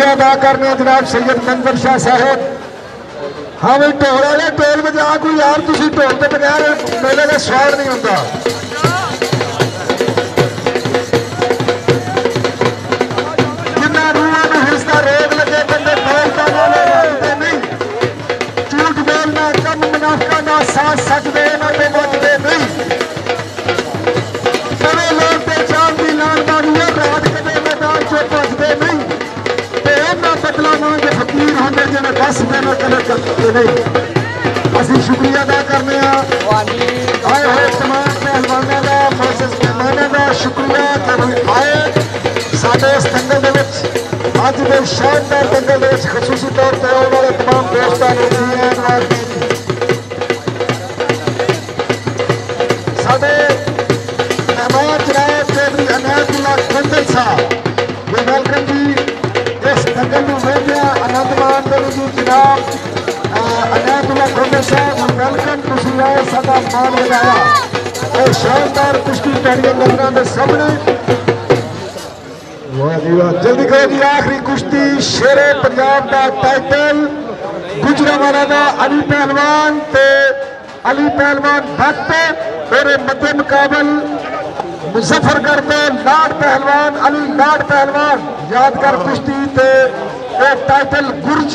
S7: शुक्रिया अदा करने जनाब सैयद मंजर शाह साहब। हाँ भाई ढोल वाले ढोल बजा कोई यार, तुम ढोल के बगैर मेले का स्वाद नहीं होता। जिन्ना रूहां नूं हिस्सा रोग लगे बंदे ढोल का बोलते नहीं, झूठ बोलना कम मुनाफिकां दा साथ सकदे इन्हां ते बचदे नहीं। बड़े लोग ते जान दी लानदारी रात कदे मैदान चों भजदे नहीं, ते इन्हां बदला वांग फकीर होंदे जिन्हें दस दिन कदे करदे नहीं। असीं शुक्रिया अदा करने आए हुए तमाम पहलवानों का, मोअज़्ज़ज़ मेहमानों का शुक्रिया कि आए साडे इस दंगल दे विच, अज दे शानदार दंगल दे विच खसूसी तौर पर आने वाले तमाम दोस्तां नूं जी आइयां। साडे मेहमान जनाब चौधरी अनायतुल्लाह गोंदल साहब, वी वेलकम जी। इस दंगल नूं वेखदिआं आनंद माणदे जी जनाब अनायतुल्लाह गोंदल साहब वेलकम। तुसीं आए साडा मान लगाया, और शानदार कुश्ती तुहाडीआं नज़रां दे सामने। वाह जी वाह, जल्दी करो जी। आखिरी कुश्ती शेरे पंजाब का टाइटल गुजरांवाला दा अली पहलवान ते अली पहलवान भट्ट, मेरे मध्य मुकाबल मुजफ्फरगढ़ तो लाड पहलवान अली लाड पहलवान। यादगार कुश्ती ते टाइटल गुर्ज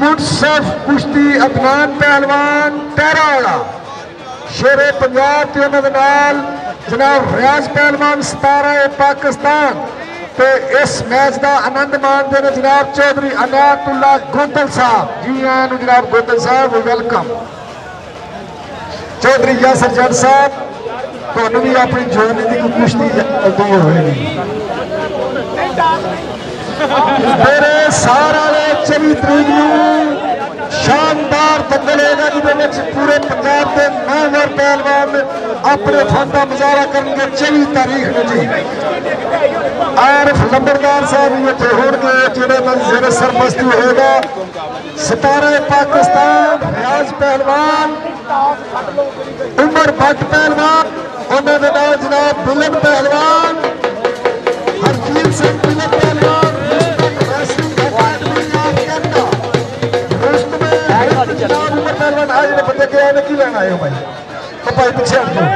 S7: मुनसफ कुश्ती अदनान पहलवान टहरावाला शेरे पंजाब के उन्होंने नाल जनाब रियाज पहलवान 17 पाकिस्तान। तो इस मैच का आनंद मानते हैं जनाब चौधरी अनायतुल्लाह गोंदल साहब। जी आए जनाब गोंदल साहब, वेलकम। चौधरी यासर जट साहब, तुहानू भी अपनी जोड़ी की कुश्ती होगी। मेरे सारा 24 तरीक शानदार दंगल होगा जिसे पूरे पंजाब के नामवर पहलवान अपने फन का मुजाहरा करेंगे। 24 तारीख में जी आरिफ लंबरदार साहब भी इतने होंगे, जिन्हें मंजर सरमस्ती होगा। 17 पाकिस्तान रियाज पहलवान, उमर भट्ट पहलवान, उन्होंने नाल जनाब बुलंद पहलवान, हरजीत सिंह बुलंद पहलवान, बंदे के आने की लेना है भाई, तो भाई पीछे हट जाओ।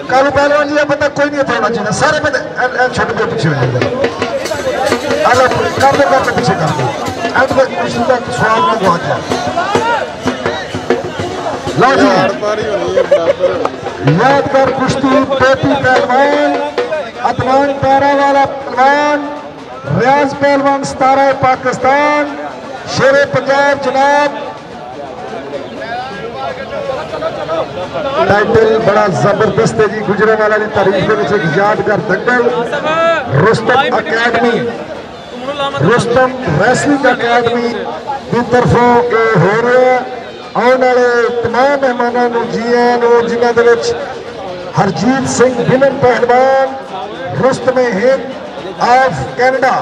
S7: कालू पहलवान जी बंदा कोई नहीं थोड़ा चाहिए, सारे बंदे छोटे के पीछे हो जाएगा। कर दो पीछे कर दो, अंत में कुश्ती का स्वाद में बहुत है। लो जी यादगार कुश्ती पेटी पहलवान अदनान टहरावाला पहलवान रियाज पहलवान 17 पाकिस्तान शेरे पंजाब जनाब। टाइटल बड़ा जबरदस्त है जी, गुजरांवाला की तारीफ के एक यादगार दंगल। Rustam academy, Rustam wrestling academy की तरफों हो रहा है। आने वाले तमाम मेहमानों जी आए जिन्होंने हरजीत सिंह विलन पहलवान, रुस्तम हिंद ऑफ कैनेडा,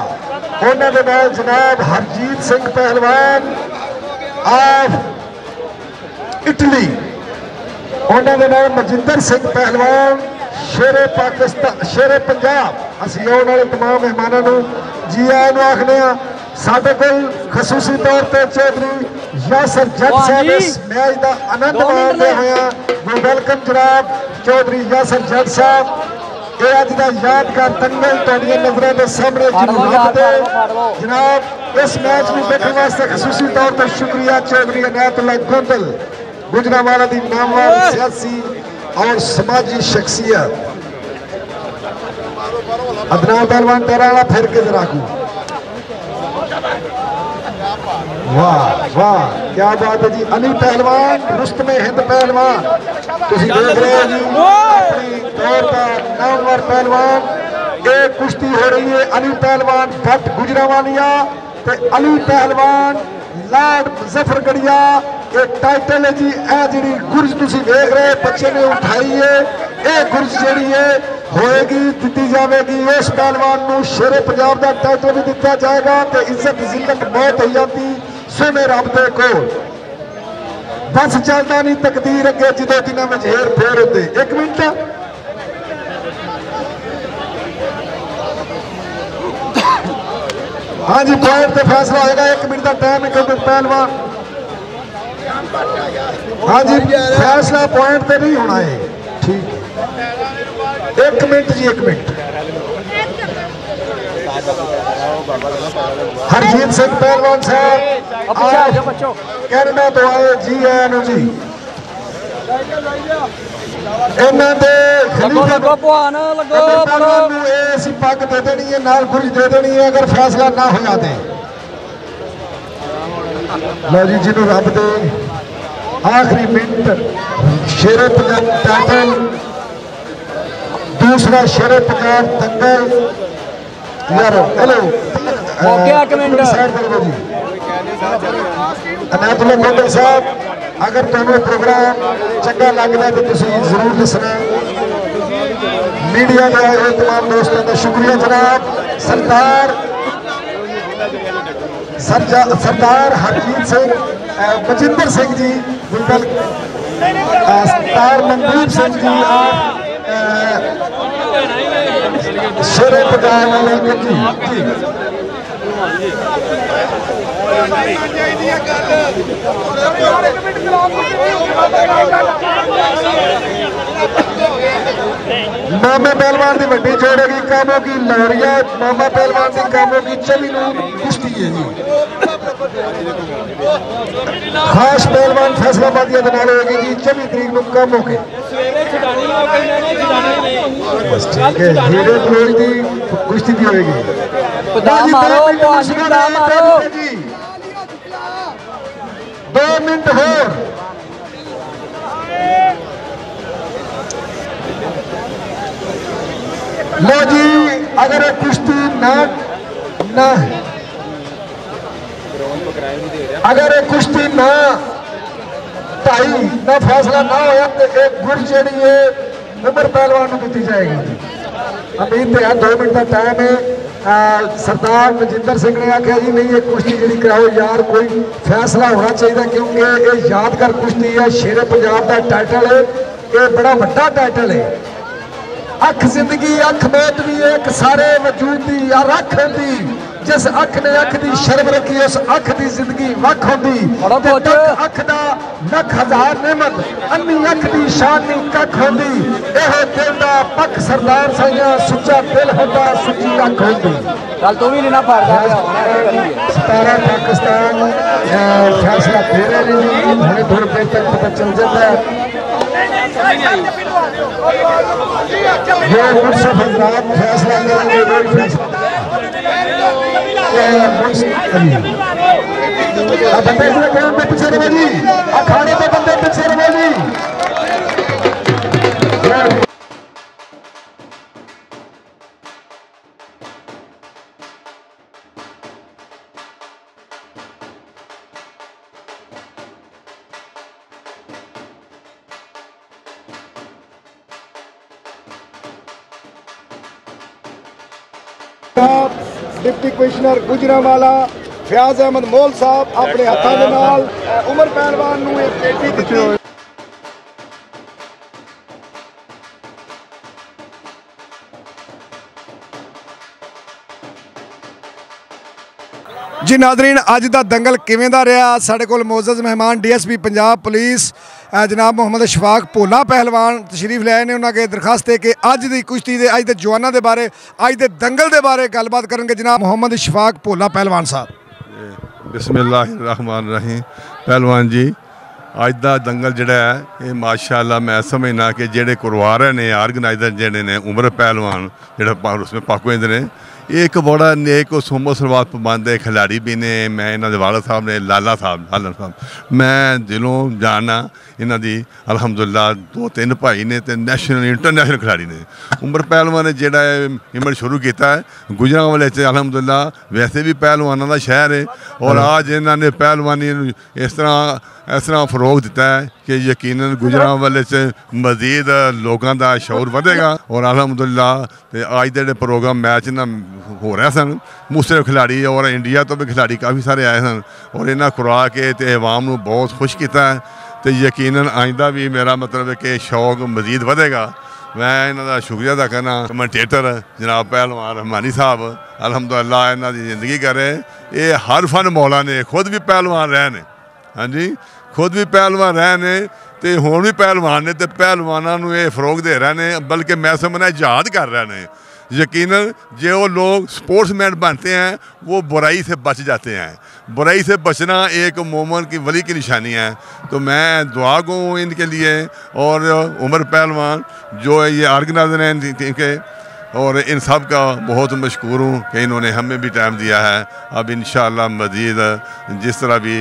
S7: उन्होंने नाल जनाब हरजीत सिंह पहलवान ऑफ इटली, उन्होंने नाल मजिंदर सिंह पहलवान शेरे पाकिस्तान शेरे पंजाब। असीं आने वाले तमाम मेहमानों जी आए आखने साडे कोल खसूसी तौर पर चौधरी यासर जट साहब इस मैच का आनंद माणदे हुए। वेलकम जनाब चौधरी यासर जट साहब। ये अज का यादगार दंगल तुहाडीआं नज़रां दे सामने जनाब। इस मैच में देखने वास्ते खसूसी तौर पर शुक्रिया चौधरी अनायतुल्लाह गोंदल, गुजरांवाला की नामवर सियासी और समाजी शख्सियत। अदनान पहलवान टहरावाला फिर के जरा वाह वाह क्या बात है जी। अली पहलवान रुस्तम हिंद पहलवान, तुम देख रहे हो जी अपनी दौर का नामवर पहलवान। एक कुश्ती हो रही है अली पहलवान भट्ट गुजरांवालिया ते अली पहलवान लाड मुजफ्फरगढ़िया। एक टाइटल है जी, ए जी गुरज तुम देख रहे बच्चे ने उठाई है, ये गुरज जी होएगी दी जाएगी उस पहलवान को शेरे पंजाब का टाइटल भी दिता जाएगा। तो इज्जत जिल्लत मौत हो जाती सोने रब दे कोल, बस चलता नहीं तकदीर अगे जो दिनों में हेर फेर होते। एक मिनट हाँ जी पॉइंट पे फैसला होगा। 1 मिनट का टाइम है पहलवान। हाँ जी फैसला पॉइंट पे नहीं होना है। ठीक 1 मिनट जी 1 मिनट। हरजीत सिंह पहलवान साहब कैनेडा तो आए जी आए जी। ਇਹਨਾਂ ਦੇ
S9: ਲੱਗੋ ਭਵਾਨ ਲੱਗੋ
S7: ਨੂੰ ਇਹ ਅਸੀਂ ਪੱਗ ਦੇ ਦੇਣੀ ਹੈ ਨਾਲ ਗੁਰਜ ਦੇ ਦੇਣੀ ਹੈ ਅਗਰ ਫੈਸਲਾ ਨਾ ਹੋਇਆ ਤੇ। ਲਓ ਜੀ ਜਿਹਨੂੰ ਰੱਬ ਦੇ ਆਖਰੀ ਮਿੰਟ ਸ਼ੇਰੇ ਪੰਜਾਬ ਟਾਈਟਲ दूसरा शेरे पंजाब दंगल यार हेलो
S9: हो गया 1 मिनट
S7: अनातुल्ला गोंडल साहब अगर तुम्हें प्रोग्राम चंगा लगता है तो तुम जरूर दसना। मीडिया के आए हुए तमाम दोस्तों का शुक्रिया जनाब। सरदार हरजीत सिंह मजिंदर सिंह जी बिल्कुल सरदार मनदीप सिंह जी शेरे पंजाब वाले जी मामा पहलवान की वड्डी जोड़ेगी कामों की लौरिया। मामा पहलवान की कामों की चली कुश्ती है जी। खास पहलवान फैसलाबादिया के नाल होगी जी 24 तरीक को कामों के। बस ठीक है हीरे बलोच की कुश्ती भी होगी।
S9: मारो
S7: 2 मिनट होर। लो जी अगर कुश्ती अगर कुश्ती ना ढाई ना फैसला ना होया तो एक गुरज जी है उमर पहलवान को दी जाएगी। उम्मीद है 2 मिनट का टाइम है। सरदार मजिंदर सिंह ने आख्या जी नहीं ये कुश्ती जी कराओ यार कोई फैसला होना चाहिए क्योंकि ये यादगार कुश्ती है। शेरे पंजाब का टाइटल है ये बड़ा बड़ा टाइटल है। अख जिंदगी अख मौत भी एक सारे वजूद की अख होंगी जिस अख ने अख की शर्म रखी उस अख की जिंदगी वख होंगी। अख का लख हजार नेमत अन्नी अख की शान नहीं कख होंगी। यह दिल का पख सरदार साइया सुच्चा दिल होता सुची अख होंगी।
S9: चल तू भी नहीं ना फाड़
S7: 17 पाकिस्तान फैसला दे रहे हैं हमें थोड़ी देर तक पता चल जाता है। ये मुझसे फैसला करेंगे बंदे पीछे रहो जी अखाड़े पे बंदे पीछे रहो जी। डिप्टी कमिश्नर गुजरांवाला फयाज अहमद मोल साहब अपने हाथों के नाल उमर पहलवान नूं एक पेटी दित्ती। जी नादरीन अज का दंगल किवें दा रहा। साडे कोल मोअज़्ज़ज़ मेहमान DSP पंजाब पुलिस जनाब मोहम्मद शफाक भोला पहलवान तशरीफ लाए ने। उन्होंने दरखास्त है कि अज की कुश्ती के अज के जवानों के बारे अज के दंगल के बारे गलबात करेंगे। जनाब मोहम्मद शफाक भोला पहलवान साहब।
S2: बिस्मिल्लाहिर्रहमानिर्रहीम पहलवान जी अज का दंगल जोड़ा है ये माशाअल्लाह मैं समझना कि जेडे करवा रहे हैं ऑर्गेनाइजर जेडे ने उमर पहलवान जो उसमें पाकुंद ने एक बड़ा नेक और सोमो सलवार पाबंद खिलाड़ी भी ने। मैं इन्होंने वाला साहब ने लाला साहब मैं दिलों जाना इन्हों की अलहमदुल्ला 2-3 भाई ने तो नैशनल इंटरनैशनल खिलाड़ी ने। उमर पहलवान ने जोड़ा इवेंट शुरू किया है गुजरांवाले अलहमदुल्ला वैसे भी पहलवानों का शहर है और आज इन्होंने पहलवानी इस तरह फरोग दिता है कि यकीनन गुजरांवाले से मजीद लोगों का शौर बढ़ेगा। और अलहमदुल्ला अज के प्रोग्राम मैच ना हो रहे सन मुस्लिम खिलाड़ी और इंडिया तो भी खिलाड़ी काफ़ी सारे आए सन और इन्हें खुरा के अवाम को बहुत खुश किया है। तो यकीनन आइंदा भी मेरा मतलब है कि शौक मजीद बढ़ेगा
S10: मैं इन्हों का शुक्रिया अदा करना। कमेंटेटर जनाब पहलवान रहमानी साहब अलहमदुलिल्लाह इन्हों की जिंदगी करे। ये हर फन मौला ने खुद भी पहलवान रहे ने, हाँ जी खुद भी पहलवान रहे ने तो हुण भी पहलवान ने, तो पहलवानों ये फरोग दे रहे हैं, बल्कि मैं समझना याद कर रहे हैं। यकीनन जो लोग स्पोर्ट्समैन बनते हैं वो बुराई से बच जाते हैं। बुराई से बचना एक मोमिन की वली की निशानी है। तो मैं दुआ गो इनके लिए और उमर पहलवान जो ये ऑर्गेनाइजर हैं इनके, और इन सब का बहुत मशकूर हूँ कि इन्होंने हमें भी टाइम दिया है। अब इंशाअल्लाह मज़ीद जिस तरह भी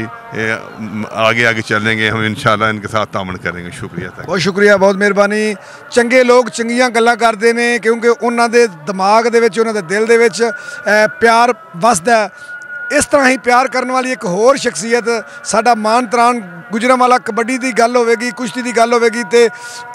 S10: आगे आगे चलेंगे हम इंशाअल्लाह इनके साथ तामन करेंगे। शुक्रिया,
S1: बहुत शुक्रिया, बहुत मेहरबानी। चंगे लोग चंगियां गल्लां करते हैं क्योंकि उन्होंने दिमाग दे विच उन्होंने दिल दे विच प्यार वसदा। इस तरह ही प्यार करने वाली एक होर शख्सियत साडा मान तरान गुजरांवाला कबड्डी की गल होगी, कुश्ती की गल होगी तो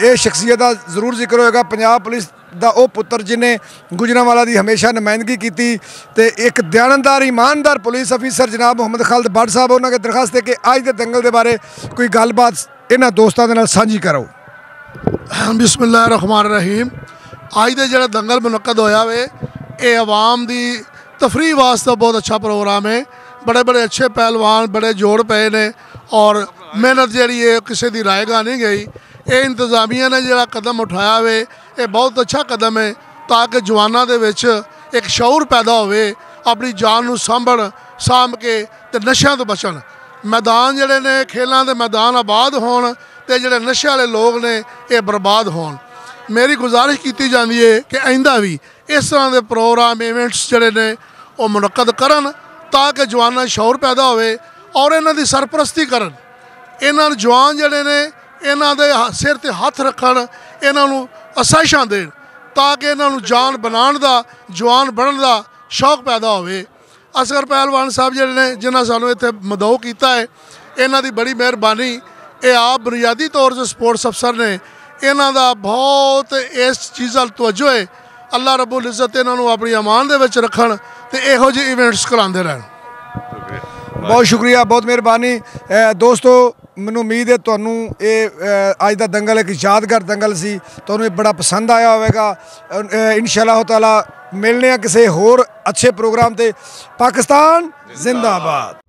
S1: ये शख्सियत का जरूर जिक्र होएगा। पंजाब पुलिस का वह पुत्र जिन्हें गुजरांवाला की हमेशा नुमाइंदगी की, तो एक दयानतदार ईमानदार पुलिस अफीसर जनाब मोहम्मद खालिद भट्ट साहब उन्होंने दरखास्त है कि अज के दंगल के बारे कोई गलबात इन्होंने दोस्तों के नाल सांझी करो।
S6: बिस्मिल्लाहिर्रहमानिर्रहीम। अज के जो दंगल मुनक्कद होया वे ये आवाम की तफरी वास्ते बहुत अच्छा प्रोग्राम है। बड़े बड़े अच्छे पहलवान बड़े जोड़ पे ने और मेहनत जी है किसी की रायगा नहीं गई। ये इंतजामिया ने जो कदम उठाया वे ये बहुत अच्छा कदम है ताकि जवानों के विच एक शऊर पैदा होवे, अपनी जान नूं सांभ के ते नशे तो बचन। मैदान जोड़े ने खेलों के मैदान आबाद होण ते जोड़े नशे वाले लोग ने ये बर्बाद होण। मेरी गुजारिश की जाती है कि आइंदा भी इस तरह के प्रोग्राम इवेंट्स जोड़े ने वो मुनक्कद करन ताकि जवानों शौर पैदा होवे और इन्हां दी सरपरस्ती करन। इन्हां जवान जोड़े ने इन्हां दे सिर ते हथ रखन, इन्हां नूं आसाइशां देण ताकि इन्हां नूं जान बनाउण दा जवान बनण दा शौक पैदा होवे। असगर पहलवान साहब जोड़े ने जिन्हां सानूं इत्थे मदऊ कीता है इन्हां दी बड़ी मेहरबानी। ये आप बुनियादी तौर से स्पोर्ट्स अफसर ने, इन्हां दा बहुत इस चीज़ वाल तवज्जो है। अल्लाह रब्बुल इज़्ज़त इन्हां नूं अपनी अमान दे विच रखण ते इहो ਜਿਹੇ इवेंट्स करांदे रहण।
S1: बहुत शुक्रिया, बहुत मेहरबानी। दोस्तों मैनूं उम्मीद है तुहानूं ये अज दा दंगल एक यादगार दंगल सी, तुहानूं बड़ा पसंद आया होवेगा। इंशाअल्लाह ताला मिलने किसी होर अच्छे प्रोग्राम ते। पाकिस्तान जिंदाबाद।